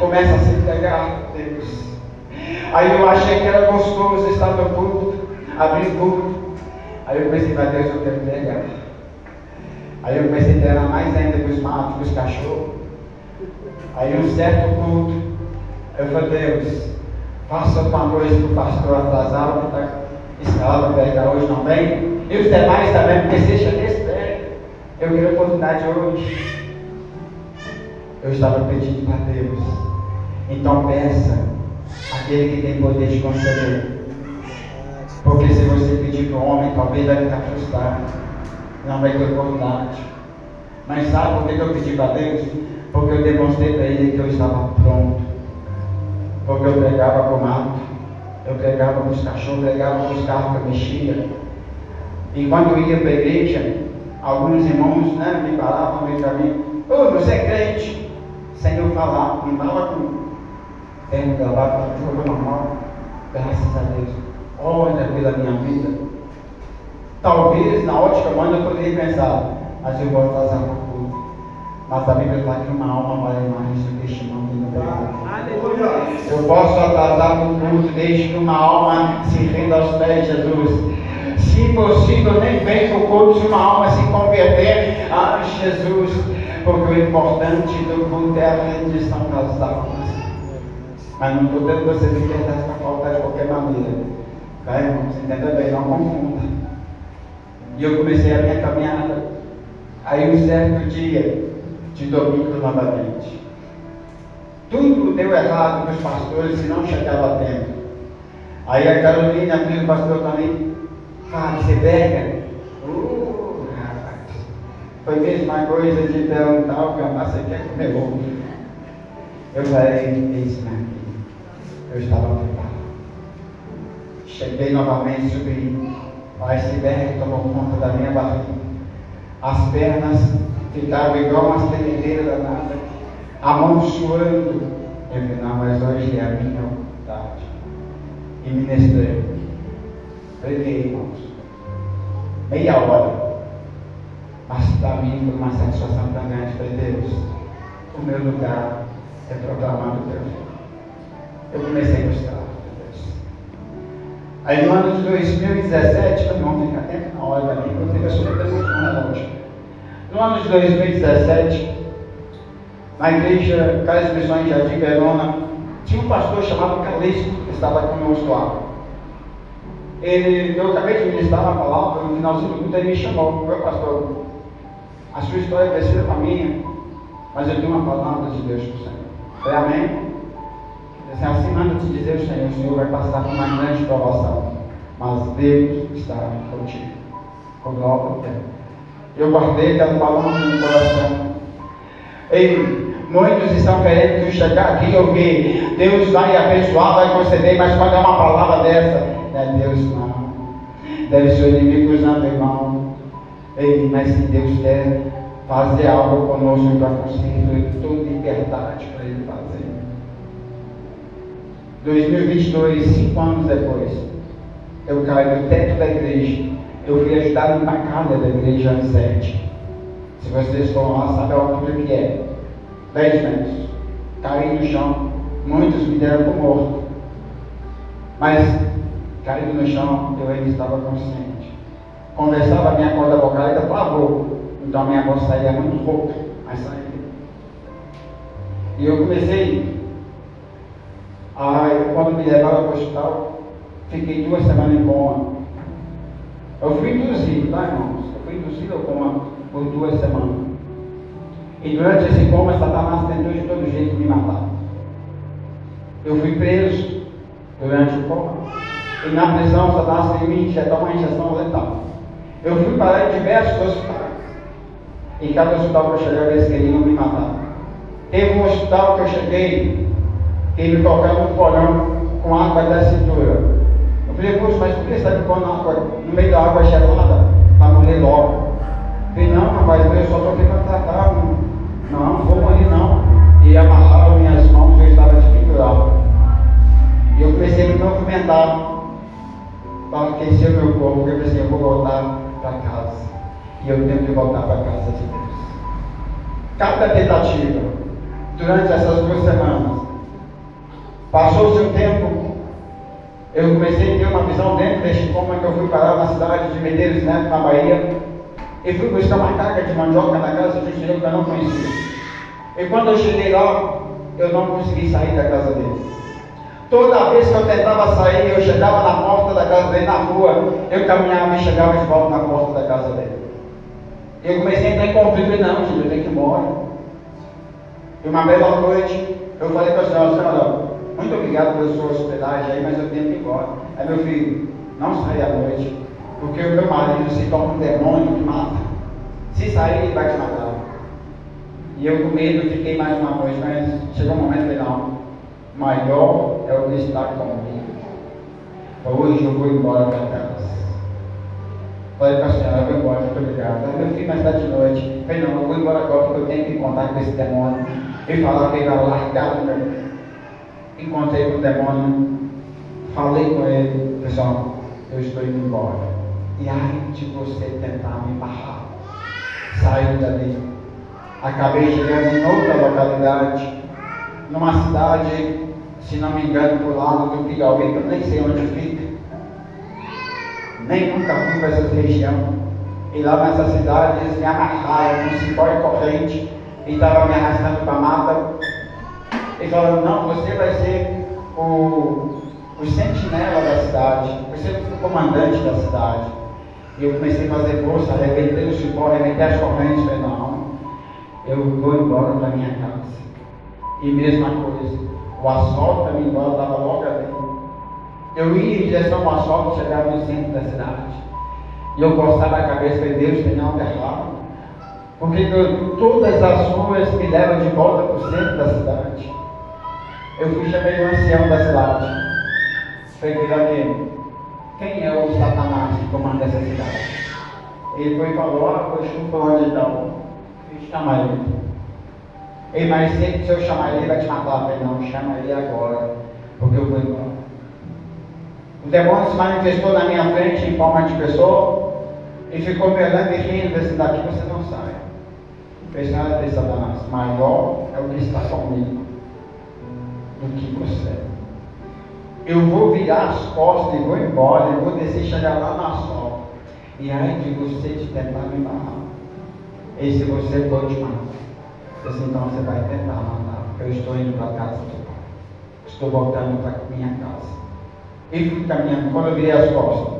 Começa a se entregar a Deus. Aí eu achei que era gostoso estar no culto, abrir o culto. Aí eu pensei, mas Deus, eu quero entregar. Aí eu comecei a treinar mais ainda com os matos, com os cachorros. Aí um certo culto, eu falei, Deus, faça uma coisa para o pastor atrasado, que está escalado para pregar hoje, não vem? E os demais também, porque seja nesse pé. Eu queria a oportunidade hoje. Eu estava pedindo para Deus. Então peça aquele que tem poder de conceder. Porque se você pedir para o homem, talvez vai ficar frustrado. Não vai ter oportunidade. Mas sabe por que eu pedi para Deus? Porque eu demonstrei para Ele que eu estava pronto. Porque eu pregava com o mato, eu pregava com os cachorros, pregava com os carros que eu mexia. E quando eu ia para a igreja, alguns irmãos, né, me paravam no meio do caminho. Ô, você é crente? Sem eu falar, não estava com tempo gravado, estava jogando mal. Graças a Deus. Olha pela minha vida. Talvez na ótica humana eu poderia pensar, mas eu vou atrasar um pouco. Mas a Bíblia fala que uma alma vale mais do que este mundo no Aleluia. Eu posso atrasar no culto desde que uma alma se renda aos pés de Jesus. Se possível, nem vem para o culto se uma alma se converter a Jesus. Porque o importante do culto é a rendição das almas. Mas não estou dando você libertar essa falta de qualquer maneira. Tá, irmão? Você entenda bem, não confunda. E eu comecei a minha caminhada. Aí um certo dia, de domingo novamente. Tudo deu errado com os pastores e não chegava a tempo. Aí a Carolina, a filha do pastor também, você pega? Rapaz. Foi a mesma coisa de perguntar o que você quer comer ovo. Eu falei, eis-me aqui. Eu estava preparado. Cheguei novamente, subi. A iceberg tomou conta da minha barriga. As pernas ficavam igual umas tremedeiras danadas. A mão suando. Eu falei, não, mas hoje é a minha vontade. E ministrei. Preguei, irmãos. Meia hora. Mas para mim foi uma satisfação tão grande. Falei, Deus, o meu lugar é proclamar o teu filho. Eu comecei a gostar de Deus. Aí no ano de 2017, eu não fica tempo na hora da minha, eu fico super relógio. No ano de 2017, na igreja Casa de Missões de Jardim Verona, tinha um pastor chamado Calixto, que estava conosco lá. Eu acabei de ministrar uma palavra, no finalzinho do culto ele me chamou, meu pastor, a sua história é parecida com a minha, mas eu tenho uma palavra de Deus para o Senhor. Falei, amém? Assim manda te dizer o Senhor vai passar por uma grande provação, mas Deus está contigo. Com glória. Eu guardei aquela palavra no meu coração. Ei, muitos estão querendo chegar aqui e ouvir, Deus vai abençoar, vai conceder, mas quando é uma palavra dessa, não é Deus não. Deve ser o inimigo usando a mão. Ei, mas se Deus quer fazer algo conosco para conseguir toda liberdade para Ele fazer. 2022, 5 anos depois, eu caí do teto da igreja. Eu fui ajudar a limpar a calha da igreja ano 7. Se vocês foram lá, sabem a altura que é. 10 metros. Caí no chão. Muitos me deram por morto. Mas, caído no chão, eu ainda estava consciente. Conversava, a minha corda vocal ainda travou. Então a minha voz saía muito rouca, mas saía. E eu comecei. Quando me levaram para o hospital, fiquei 2 semanas em coma. Eu fui induzido, tá, irmãos? Eu fui induzido ao coma por 2 semanas. E durante esse coma, Satanás tentou de todo jeito me matar. Eu fui preso durante o coma. E na prisão, Satanás queria me injetar uma injeção letal. Eu fui parar em diversos hospitais. E cada hospital que eu chegava, eles queriam me matar. Teve um hospital que eu cheguei, que me colocaram no porão com água da cintura. Eu falei, poxa, mas por que você está me pondo água no meio da água gelada? Para morrer logo. Eu falei, não, rapaz, eu só estou aqui para tratar. Não vou morrer não. E amarraram minhas mãos e eu estava desfigurado. E eu comecei a me movimentar para aquecer o meu corpo, porque eu pensei, eu vou voltar para casa. E eu tenho que voltar para a casa de Deus. Cada tentativa, durante essas 2 semanas, passou-se um tempo, eu comecei a ter uma visão dentro deste coma que eu fui parar na cidade de Medeiros Neto, na Bahia. e fui buscar uma carga de mandioca na casa de um senhor que eu não conhecia. E quando eu cheguei lá, eu não consegui sair da casa dele. Toda vez que eu tentava sair, eu chegava na porta da casa dele, na rua, eu caminhava e chegava de volta na porta da casa dele. Eu comecei a entrar em conflito, e não, gente, eu tenho que ir embora. E uma bela noite, eu falei para a senhora, muito obrigado pela sua hospedagem aí, mas eu tenho que ir embora. Aí meu filho, não saia à noite, porque o meu marido se torna um demônio que mata. Se sair, ele vai te matar. E eu com medo fiquei mais uma noite, mas chegou um momento que não, maior é o que está comigo. Hoje eu vou embora para casa. Falei para a senhora, eu vou embora, muito obrigado. Aí meu filho, mais tarde de noite, falei, não, eu vou embora agora porque eu tenho que encontrar com esse demônio. E falar que ele vai largar o meu. Encontrei com o demônio, falei com ele, pessoal, eu estou indo embora. E ai de você tentar me barrar. Saí dali. Acabei chegando em outra localidade, numa cidade, se não me engano, por lado do Piauí, que eu nem sei onde fica. Nem nunca fui para essa região. E lá nessa cidade eles me amarraram com cipó e corrente e estavam me arrastando para a mata. E falaram, não, você vai ser o sentinela da cidade, você vai ser o comandante da cidade. E eu comecei a fazer força, arrebentei o cipó, arrebentei as correntes, falei, não, eu vou embora para minha casa. E mesma coisa, o asfalto para mim embora estava logo ali. Eu ia em direção ao asfalto, chegava no centro da cidade. E eu gostava da cabeça, falei, Deus tem algo errado. Porque todas as ruas me levam de volta para o centro da cidade. Eu fui chamei o ancião da cidade. Falei, quem é o Satanás que comanda essa cidade? Ele foi e falou, foi fulano de tal. Eu chama ele. Ei, mas se eu chamar ele, ele vai te matar. Eu falei, não, chama ele agora, porque eu vou embora. O demônio se manifestou na minha frente em forma de pessoa e ficou me olhando e rindo, disse, daqui você não sai. Pensando de Satanás, maior é o que está comigo do que você. Eu vou virar as costas e vou embora, eu vou descer e chegar lá na sol. E aí de você te tentar me barrar. E se você for te matar, então você vai tentar matar. Eu estou indo para a casa do Pai. Estou voltando para minha casa. E fui caminhando. Quando eu virei as costas,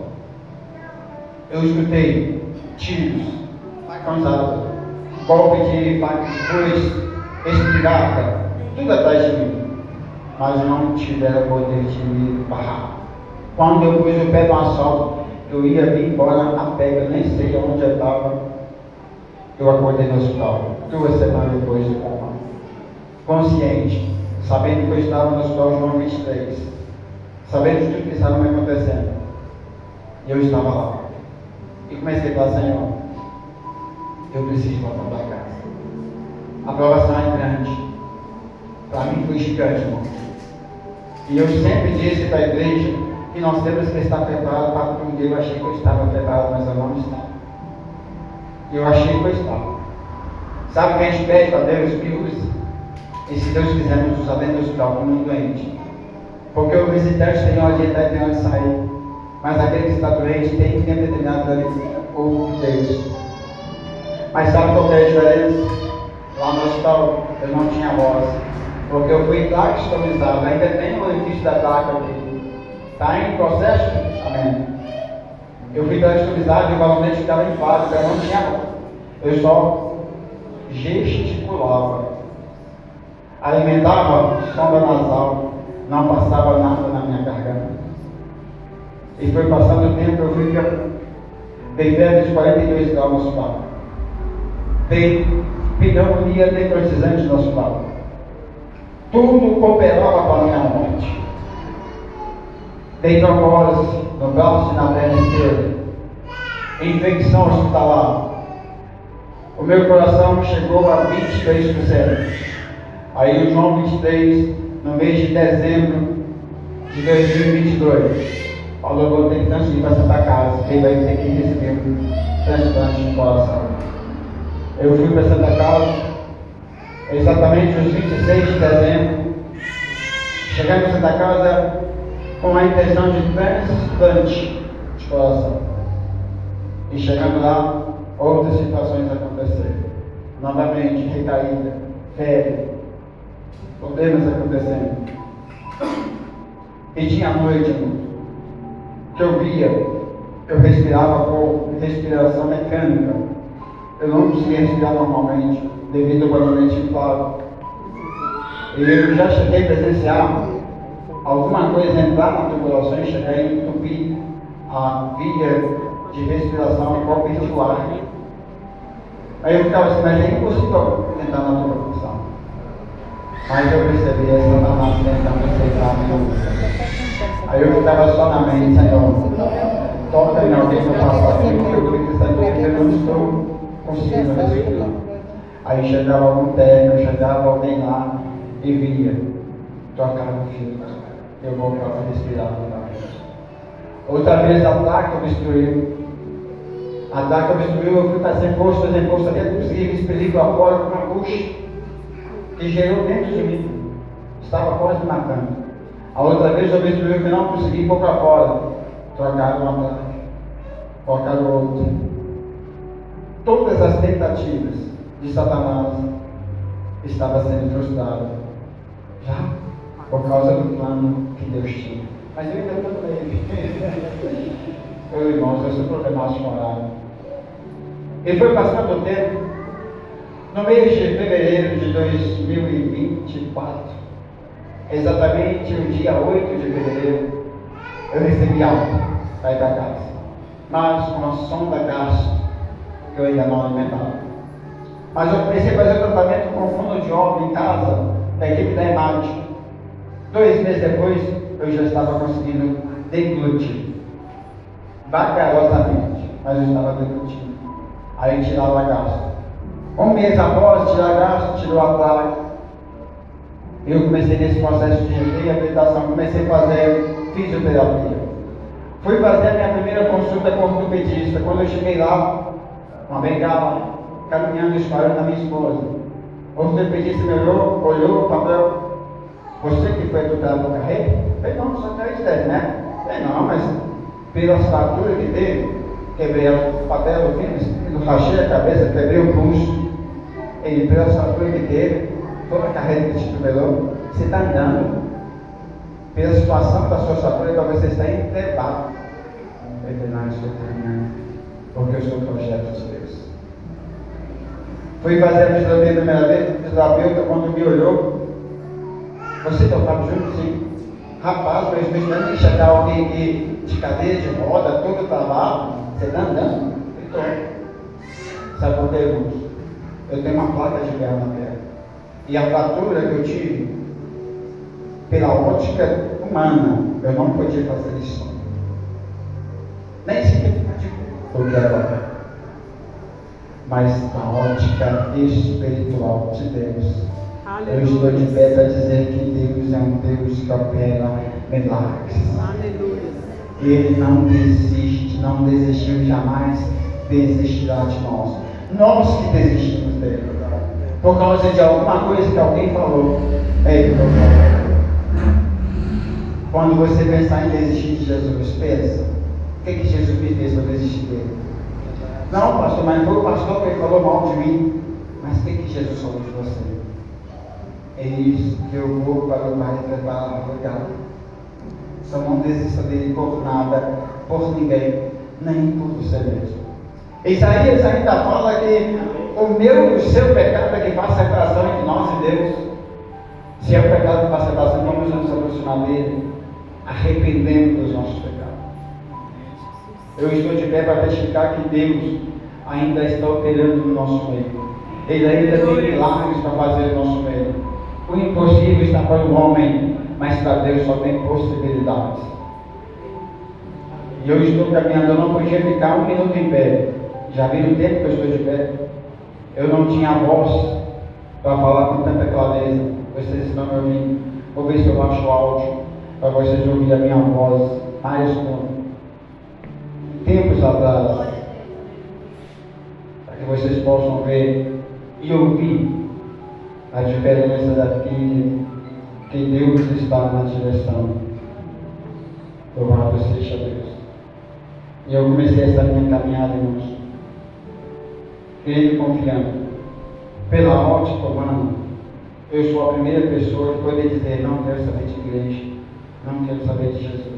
eu escutei tiros, facãozada, golpe de facões, espingarda, tudo atrás de mim. Mas não tiveram poder de me barrar. Quando eu pus o pé no asfalto, eu ia vir embora a pé, eu nem sei onde eu estava. Eu acordei no hospital, 2 semanas depois do coma. Consciente, sabendo que eu estava no hospital João 23, sabendo de tudo que estava me acontecendo. E eu estava lá. E comecei a falar, Senhor, eu preciso voltar para casa. A provação é grande. Para mim foi gigante, irmão. E eu sempre disse para a igreja que nós temos que estar preparados para tudo. Eu achei que eu estava preparado, mas eu não estava. Eu achei que eu estava. Sabe o que a gente pede para Deus? Que use. E se Deus quiser nos usar dentro do hospital como um doente. Porque o visitante tem onde entrar e tem onde sair. Mas aquele que está doente tem que ter determinado o Deus. Mas sabe qual é a diferença? Lá no hospital eu não tinha voz. Porque eu fui traqueostomizado. Ainda tem o orifício da placa aqui. Está em processo? Amém. Eu fui traqueostomizado e o valonete ficava em fase. Eu não tinha voz. Eu só gesticulava. Alimentava sonda nasal. Não passava nada na minha garganta. E foi passando o tempo, eu fui bem febre de 42 graus no hospital. Dei pneumonia necrotizante no hospital. Tudo cooperava para a minha morte. Dei trombose no braço e na perna esquerda. Infecção hospitalar. O meu coração chegou a 23%. Aí o João 23, no mês de dezembro de 2022, falou, vou ter que transferir para Santa Casa, quem vai ter que receber um transplante de coração. Eu fui para Santa Casa, exatamente os 26 de dezembro, chegando em Santa Casa com a intenção de transplante de coração. E chegando lá, outras situações aconteceram. Novamente, recaída, febre, problemas acontecendo. E tinha noite, que eu via, eu respirava com respiração mecânica. Eu não conseguia respirar normalmente, devido ao barulho inflado. E eu já cheguei a presenciar alguma coisa entrar na tubulação e chegar a entupir a via de respiração e competir o ar. Aí eu ficava assim, mas é impossível entrar na tubulação. Mas eu percebi essa Satanás tentando aceitar a minha. Aí eu ficava só na mente, Senhor, toca em alguém que eu faço aqui, porque eu fico pensando que eu não estou conseguindo respirar. Aí chegava algum técnico, chegava alguém lá e via, tocava o filtro, eu voltava a respirar novamente. Outra vez a placa obstruiu. A placa obstruiu, eu fui fazer força, até conseguir expelir para fora com uma bucha que gerou dentro de mim. Estava quase me matando. A outra vez obstruiu que não consegui pôr para fora. Trocaram uma placa, colocaram outra. Todas as tentativas de Satanás estavam sendo frustradas. Já por causa do plano que Deus tinha. Mas eu ainda estou com ele. Meus irmãos, eu sou problemático com horário. E foi passando o tempo. No mês de fevereiro de 2024, exatamente no dia 8 de fevereiro, eu recebi alta para ir para casa. Mas com uma sonda gástrica que eu ainda não alimentava. Mas eu comecei a fazer o tratamento com fundo de óleo em casa, da equipe da imagem. 2 meses depois, eu já estava conseguindo deglutir. Vagarosamente, mas eu estava deglutindo. Aí tirava a gasta. 1 mês após tirar a gasta, tirou a placa. Eu comecei nesse processo de reabilitação, comecei a fazer fisioterapia. Fui fazer a minha primeira consulta com o ortopedista. Quando eu cheguei lá, uma bengala, caminhando e espalhando a minha esposa. O ortopedista me olhou o papel. Você que foi tutelado por carreira? Eu falei, não, só tem isso, né? Eu falei, não, mas pela fratura que teve, quebrei o patela, rachei a cabeça, quebrei o pulso. Ele, pela fratura que teve, toda a carreira que te tutelou, você está andando. Pela situação da sua fratura, talvez você esteja entrebado. Eu falei, não, eu estou caminhando, porque eu sou o projeto de Deus. Fui fazer a fisioterapia a primeira vez, o fisioterapeuta, quando me olhou, você está falando junto? Sim. Rapaz, mas imaginando enxergar alguém de cadeira de roda, todo travado, você está andando? Então, sabe por que, irmãos? Eu tenho uma placa de guerra na terra. E a fratura que eu tive, pela ótica humana, eu não podia fazer isso. Nem sequer ficar de boa, porque era bacana. Mas a ótica espiritual de Deus, eu estou de pé para dizer que Deus é um Deus que opera milagres. Aleluia. Ele não desiste, não desistiu, jamais desistirá de nós. Nós que desistimos dele, por causa de alguma coisa que alguém falou. Ei, quando você pensar em desistir de Jesus, pensa, o que Jesus me fez para desistir dele? Não, pastor, mas foi o pastor que falou mal de mim. Mas o que Jesus falou de você? Eis que eu vou para o Pai preparar o lugar. Só não desista dele por nada, por ninguém, nem por você mesmo. Isaías ainda fala que o seu pecado é que faz separação entre nós e Deus. Se é o pecado que faz separação, vamos nos aproximar dele, arrependendo dos nossos pecados. Eu estou de pé para testificar que Deus ainda está operando no nosso meio. Ele ainda tem milagres para fazer no nosso meio. O impossível está para o homem, mas para Deus só tem possibilidades. E eu estou caminhando, eu não podia ficar 1 minuto em pé. Já viram o tempo que eu estou de pé? Eu não tinha voz para falar com tanta clareza. Vocês estão me ouvindo? Vou ver se eu baixo o áudio para vocês ouvirem a minha voz mais fundo. Tempos atrás, para que vocês possam ver e ouvir a diferença daqui, que Deus está na direção. Louvado seja Deus. E eu comecei essa minha caminhada, irmãos. crendo e confiando. Pela ótica humana, eu sou a primeira pessoa que poderia dizer: não quero saber de igreja, não quero saber de Jesus.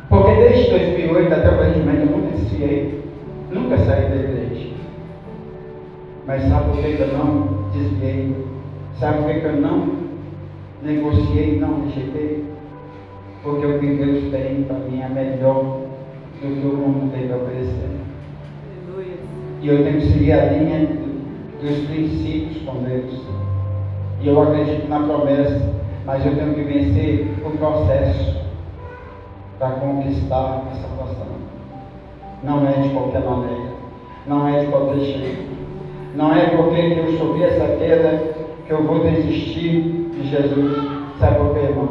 Porque desde 2008 até o presente eu nunca desviei, nunca saí da igreja. Mas sabe por que eu não desviei? Sabe por que eu não negociei, não rejeitei? Porque o que Deus tem para mim é melhor do que o mundo tem para oferecer. E eu tenho que seguir a linha dos princípios com Deus. E eu acredito na promessa, mas eu tenho que vencer o processo para conquistar a salvação. Não é de qualquer maneira, não é de qualquer jeito, não é porque eu sofri essa queda que eu vou desistir de Jesus. Sabe por quê, irmão?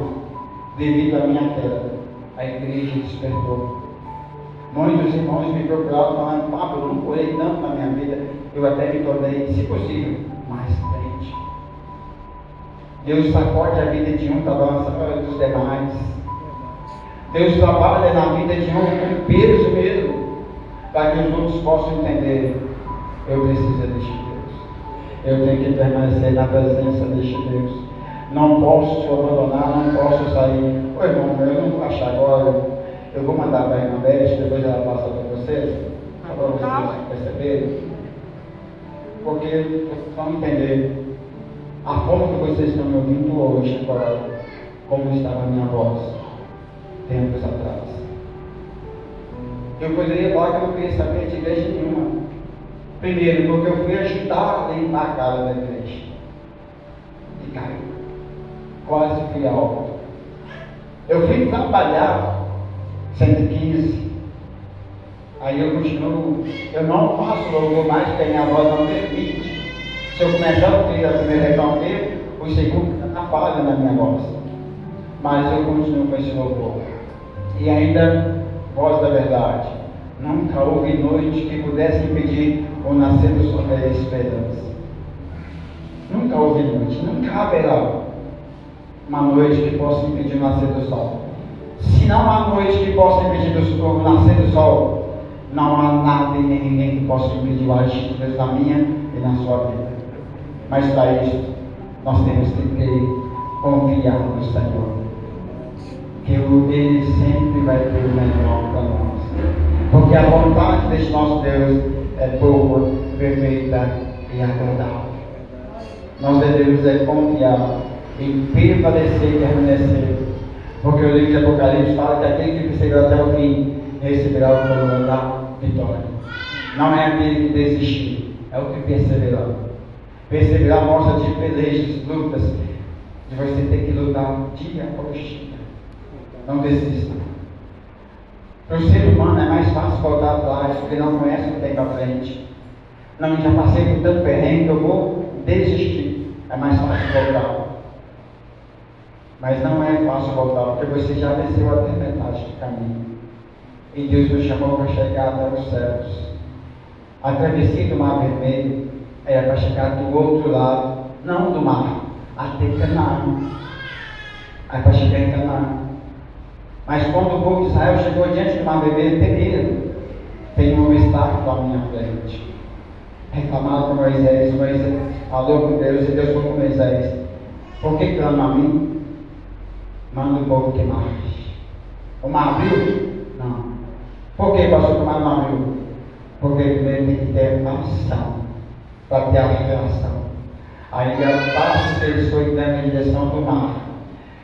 Devido à minha queda, a igreja despertou. Muitos irmãos me procuraram falando: Pablo, eu não corri tanto na minha vida, eu até me tornei, se possível, mais crente. Deus sacode a vida de um para balançar dos demais. Deus trabalha na vida de um com peso mesmo, para que os outros possam entender: eu preciso deste Deus, eu tenho que permanecer na presença deste Deus, não posso abandonar, não posso sair. Ô irmão, eu não vou achar agora, eu vou mandar para a irmã Beth, depois ela passa para vocês, para vocês perceberem, porque vão entender a forma que vocês estão me ouvindo hoje, agora, como estava a minha voz tempos atrás. Eu poderia falar que eu não queria saber de igreja nenhuma. Primeiro, porque eu fui ajudar a limpar a cara da igreja. E caiu. Quase fui a obra. Eu fui trabalhar 115. Aí eu continuo. Eu não faço louvor mais porque a minha voz não permite. Se eu começar a ouvir a primeira refrão dele, o segundo atrapalha na minha voz. Mas eu continuo com esse louvor. E ainda, voz da verdade, nunca houve noite que pudesse impedir o nascer do sol da esperança. Nunca houve noite, nunca haverá uma noite que possa impedir o nascer do sol. Se não há noite que possa impedir o nascer do sol, não há nada e nem ninguém que possa impedir o agir de Deus na minha e na sua vida. Mas para isso, nós temos que crer, confiar no Senhor, que Ele sempre vai ter o melhor para nós. Porque a vontade deste nosso Deus é boa, perfeita e agradável. Nós devemos confiar e prevalecer e permanecer. Porque o livro de Apocalipse fala que aquele que perseverou até o fim receberá o coroa da vitória. Não é aquele que desistiu, é o que perseverar. Perseverar mostra de pelejas, lutas, de você ter que lutar dia após dia. Não desista. Para o ser humano é mais fácil voltar atrás, porque não conhece o que tem para frente. Não, já passei por tanto perrengue que eu vou desistir. É mais fácil voltar. Mas não é fácil voltar, porque você já venceu até metade do caminho. E Deus nos chamou para chegar até os céus. A travessia do Mar Vermelho era para chegar do outro lado, não do mar, até Canaã. É para chegar em Canaã. Mas quando o povo de Israel chegou diante do Mar Vermelho, temeram. Tem um obstáculo à minha frente. Reclamaram com Moisés. Moisés falou com Deus e Deus falou com Moisés: por que clama a mim? Manda o povo que marche. O mar abriu? Não. Por que, pastor, que o mar não abriu? Porque primeiro tem que ter ação para ter a revelação. Aí o passo que eles foram dando em direção do mar.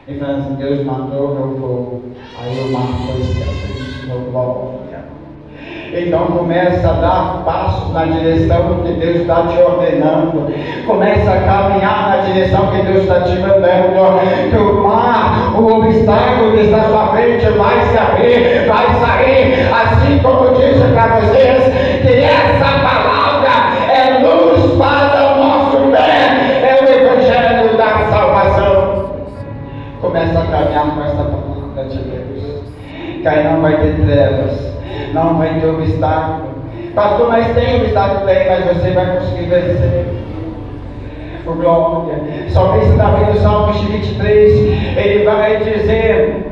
E falando assim: Deus mandou, eu vou. Aí o mar foi se abrir no glória. Então começa a dar passos na direção que Deus está te ordenando. Começa a caminhar na direção que Deus está te mandando. Que o mar, o obstáculo que está à sua frente vai se abrir, vai sair. Assim como eu disse para vocês, que essa palavra é luz para o nosso pé. É o Evangelho da salvação. Começa a caminhar com essa palavra de Deus. Que aí não vai ter trevas. Não vai ter obstáculo. Pastor, mas tem obstáculo? Tem, mas você vai conseguir vencer. Por glória. Só pensa Davi no Salmo 23. Ele vai dizer: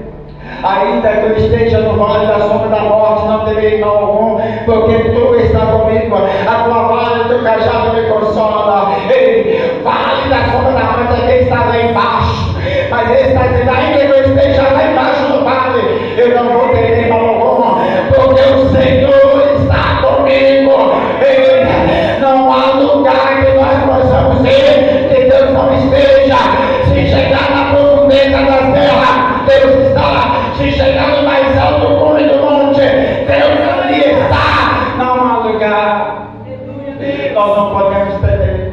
Ainda que eu esteja no vale da sombra da morte, não temerei mal algum, porque tu está comigo. A tua vara e o teu cajado me consola. Ei, vale da sombra da morte é quem está lá embaixo. Mas ele está dizendo, ainda que eu esteja lá embaixo do vale, eu não vou ter mal algum, porque o Senhor está comigo. Ei, não há lugar que nós possamos ir que Deus não esteja. Se chegar na profundeza da terra, Deus está. Se chegar no mais alto cume do monte, Deus ali está. Não há lugar. Nós não podemos temer.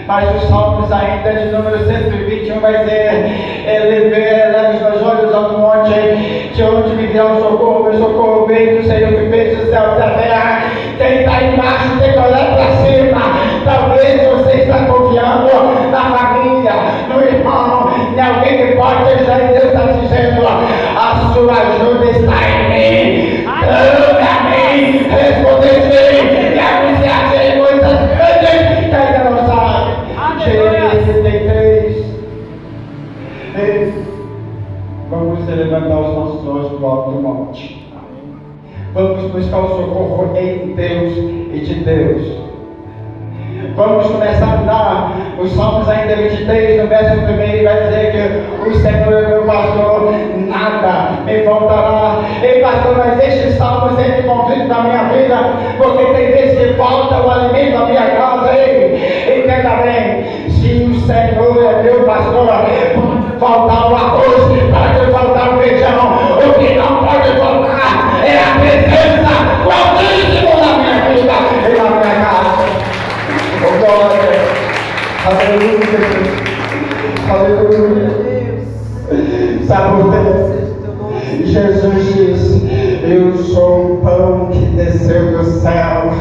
Mas os Salmos ainda de número 121 vai dizer, eleva os meus olhos ao monte, de onde me virá o socorro, meu socorro vem do Senhor que fez os céus e a terra. Quem está embaixo tem que olhar para cima. Talvez você está confiando na família, no irmão, em alguém que pode estar em Deus está dizendo, a sua ajuda está em mim. Clame a mim, responderei e anunciarei coisas grandes que ainda não sabe. Jeremias 33. Vamos levantar os nossos olhos para o alto do monte. Vamos buscar o socorro em Deus e de Deus. Vamos começar a mudar os Salmos ainda 23, no verso 1, vai dizer que o Senhor é meu pastor, nada me faltará. Ei pastor, mas estes Salmos sempre convivem na minha vida, porque tem vezes que falta o alimento da minha casa. Ei, entenda bem, se o Senhor é meu pastor, pode faltar o arroz, pode faltar o feijão, o que não pode faltar é a presença do Altíssimo na minha vida e na minha casa. Oh, glória! Aleluia! Aleluia! Sabe por quê? Jesus disse, eu sou o pão que desceu do céu,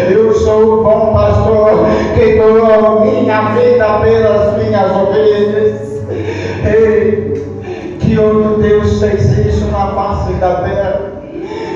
eu sou o bom pastor que doou minha vida pelas minhas ovelhas. Ei, que outro Deus fez isso na face da terra?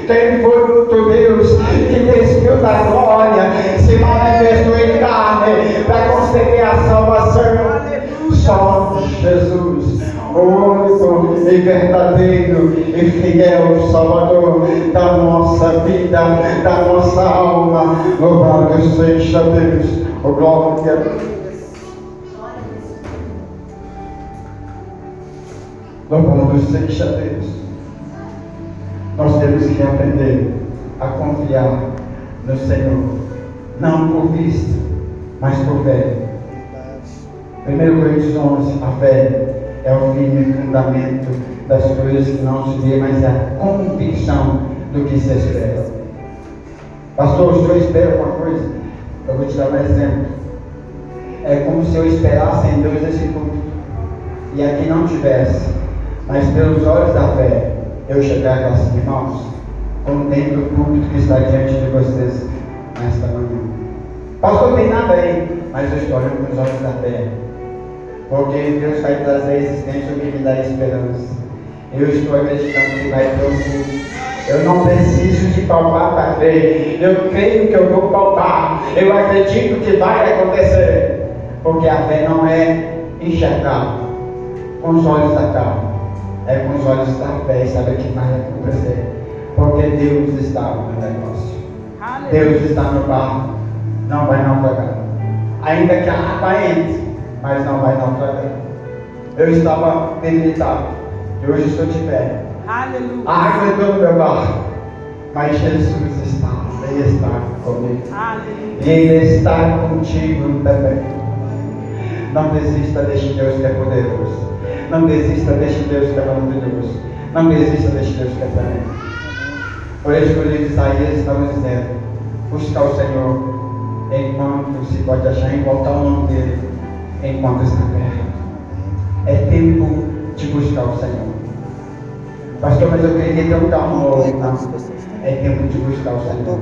Quem foi o outro Deus que despiu da glória, se manifestou em carne para conceder a salvação? Só Jesus, o único e verdadeiro e fiel Salvador da nossa vida, da nossa alma. Louvado seja Deus, o glória. Louvado seja Deus. Nós temos que aprender a confiar no Senhor, não por vista, mas por fé. 1 Coríntios 11, a fé é o firme fundamento das coisas que não se vê, mas é a convicção do que se espera. Pastor, se eu espero uma coisa, eu vou te dar um exemplo. É como se eu esperasse em Deus esse culto e aqui não tivesse, mas pelos olhos da fé eu chegar e assim, irmãos, contemple o púlpito que está diante de vocês nesta manhã. Pastor, não tem nada aí, mas eu estou olhando com os olhos da fé, porque Deus vai trazer à existência o que me dá esperança. Eu estou acreditando que vai ter um culto. Eu não preciso de palpar para crer, eu creio que eu vou palpar, eu acredito que vai acontecer, porque a fé não é enxergar com os olhos da carne, é com os olhos da fé e saber que vai acontecer, porque Deus está no negócio. Deus está no barco, não vai naufragar. Ainda que a água entre, mas não vai naufragar. Eu estava debilitado e hoje estou de pé. Aleluia. A água entrou no meu barco, mas Jesus está, Ele está comigo. Aleluia. E Ele está contigo também. Não desista deste Deus que é poderoso. Não desista deste Deus que é maravilhoso. Não desista deste Deus que é tremendo. Por isso que o livro de Isaías estamos dizendo: buscar o Senhor enquanto se pode achar, invocar o nome dele enquanto está perto. É tempo de buscar o Senhor. Pastor, mas eu queria ter um carro novo. Não. É tempo de buscar o Senhor.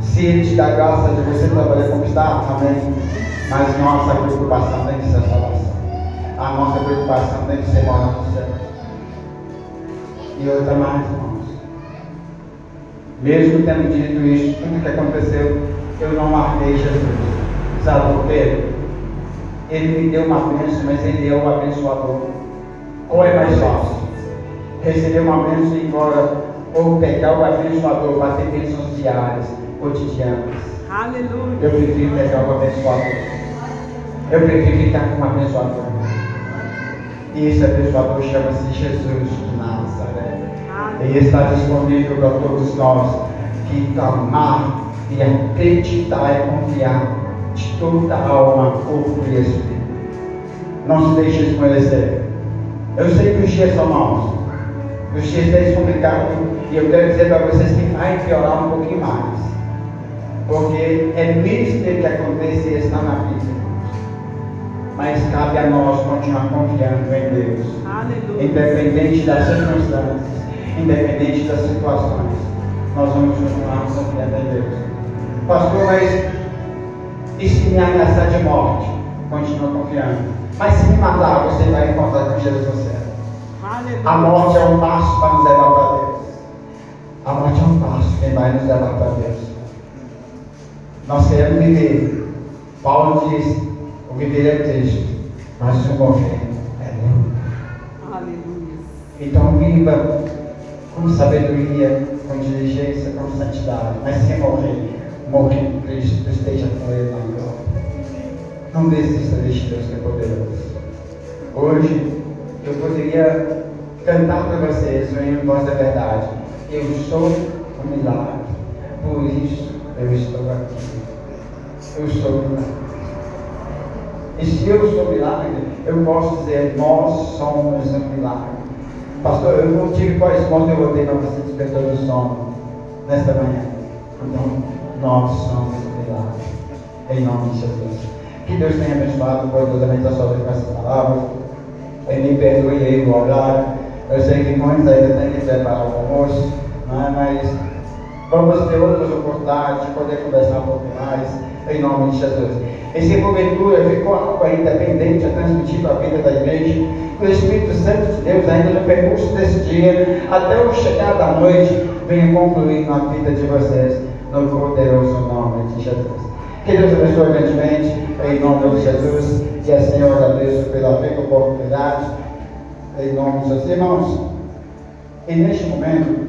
Se Ele te dá graça de você trabalhar como está, amém. Mas nossa preocupação tem que ser a salvação. A nossa preocupação tem que ser morar no céu. E outra mais, irmãos. Mesmo tendo dito isso, tudo que aconteceu, eu não larguei Jesus. Sabe por quê? Ele me deu uma bênção, mas Ele é o abençoador. Qual é mais fácil? Receber uma bênção e ir embora, ou pegar o abençoador para ter bênçãos diárias, cotidianas? Aleluia. Eu prefiro pegar o abençoador. Eu prefiro ficar com o abençoador. E esse abençoador chama-se Jesus de Nazaré. Ele está disponível para todos nós que amar e acreditar e confiar de toda a alma, corpo e espírito. Não se deixe esmorecer. Eu sei que os dias são maus. Os dias estão complicados. E eu quero dizer para vocês que vai piorar um pouquinho mais. Porque é triste que aconteça e está na vida. Mas cabe a nós continuar confiando em Deus. Aleluia. Independente das circunstâncias, independente das situações, nós vamos continuar confiando em Deus. Pastor, mas e se me ameaçar de morte? Continua confiando. Mas se me matar, você vai encontrar com Jesus no céu. Aleluia. A morte é um passo para nos levar para Deus. A morte é um passo que vai nos levar para Deus. Nós queremos viver. Paulo diz: o viver é Cristo, mas o morrer é lucro. Aleluia. Então viva com sabedoria, com diligência, com santidade. Mas se morrer em Cristo, esteja com Ele na glória. Não desista deste Deus que é poderoso. Hoje eu poderia cantar para vocês o hino Voz da Verdade. Eu sou um milagre, por isso eu estou aqui. Eu sou um milagre. E se eu sou milagre, eu posso dizer: nós somos um milagre. Pastor, eu não tive quais pontos eu botei para você despertar do sono nesta manhã. Então, nós somos um milagre. Em nome de Jesus. Que Deus tenha abençoado poderosamente a sua vida com essas palavras. Me perdoe aí o horário. Eu sei que muitos ainda têm que preparar o almoço, mas vamos ter outras oportunidades de poder conversar um pouco mais. Em nome de Jesus. E se porventura ficou algo ainda pendente a transmitir para a vida da igreja, que o Espírito Santo de Deus ainda no percurso desse dia, até o chegar da noite, venha concluir na vida de vocês, no poderoso nome de Jesus. Que Deus abençoe grandemente, em nome de Jesus, e assim eu agradeço pela rica oportunidade, em nome de Jesus. Irmãos, e neste momento,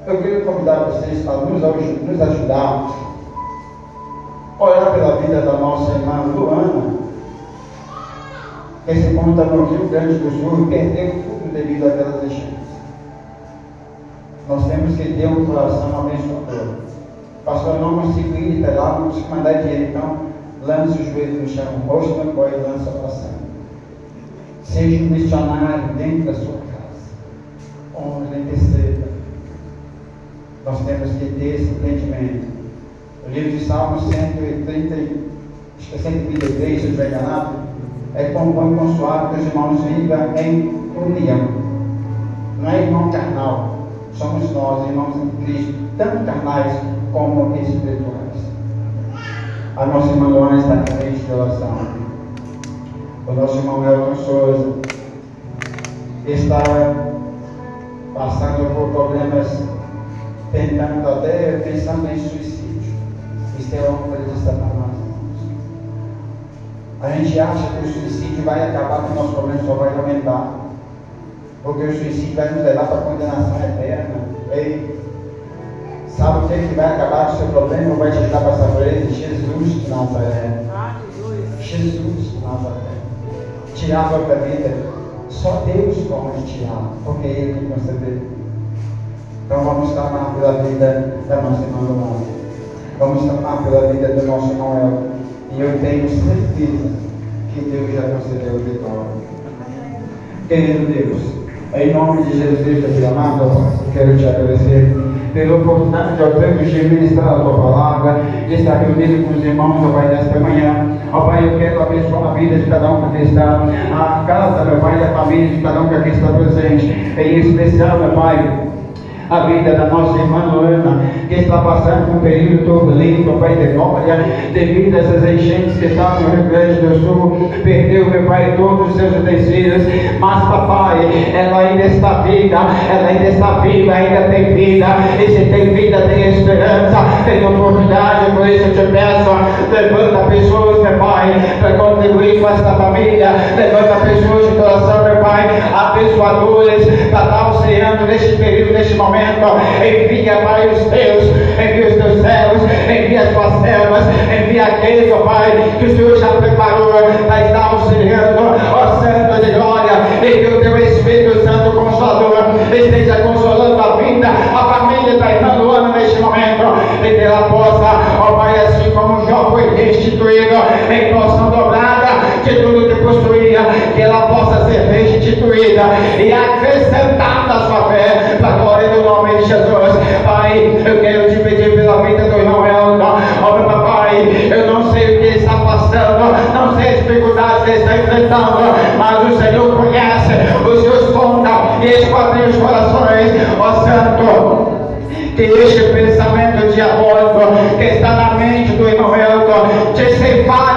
eu quero convidar vocês para nos ajudar a orar pela vida da nossa irmã Luana, que se encontra no Rio Grande do Sul e perdeu tudo devido àquelas enchentes. Nós temos que ter um coração abençoador. Pastor, eu não consigo ir até lá, não consigo mandar dinheiro, então lance o joelho no chão, rosto no apoio e lance a oração. Seja um missionário dentro da sua casa. Honra, interceda. Nós temos que ter esse entendimento. O livro de Salmos 133, se eu estiver enganado, é compõe consoado que os irmãos vivam em união. Não é irmão carnal, somos nós, irmãos em Cristo, tanto carnais como espirituais. A nossa irmã Luana está carente de oração. O nosso irmão Elton Souza está passando por problemas, pensando em suicídio. Isso é obra de Satanás. A gente acha que o suicídio vai acabar, que o nosso problema só vai aumentar. Porque o suicídio vai nos levar para a condenação eterna. Ei, sabe o que vai acabar com o seu problema ou vai te ajudar a passar por ele? Jesus de Nazaré. Jesus de Nazaré. Tirar a própria vida. Só Deus pode tirar, porque Ele que concedeu. Então vamos clamar pela vida da nossa irmã Luana. Vamos clamar pela vida do nosso irmão Elton. E eu tenho certeza que Deus já concedeu a vitória. Querido Deus, em nome de Jesus Cristo, Filho amado, eu quero te agradecer pela oportunidade de eu ter ministrar a tua palavra, de estar reunido com os irmãos, ó Pai, nesta manhã. Ó Pai, eu quero abençoar a vida de cada um que aqui está, a casa, meu Pai, da família de cada um que aqui está presente. Em especial, meu Pai, a vida da nossa irmã Ana, que está passando por um período turbulento, Pai de glória, devido a essas enchentes que estão no Rio Grande do Sul, perdeu, meu Pai, todos os seus utensílios, mas papai, ela ainda está viva, ainda tem vida, e se tem vida, tem esperança, tem oportunidade. Por isso eu te peço, levanta pessoas, meu Pai, para contribuir com esta família, levanta pessoas de coração, meu Pai, abençoadores, para estar auxiliando neste período, neste momento. Envia, Pai, envia os teus servos, envia as tuas servas, envia aqueles, ó Pai, que o Senhor já preparou para estar auxiliando, ó Santo de glória, e que o teu Espírito Santo Consolador esteja consolando a vida, a família da irmã Luana neste momento, e que ela possa, ó Pai, assim como Jó foi restituído em porção dobrada de tudo que possuía, que ela possa ser restituída e acrescentada a sua fé, para a glória do nome de Jesus. Pai, eu quero te pedir pela vida do irmão Elton, ó meu papai, eu não sei o que ele está passando, não sei as dificuldades que ele está enfrentando, mas o Senhor conhece, o Senhor esconda e esquadrinha os corações, ó Santo. Que este pensamento diabólico que está na mente do irmão Elton te separe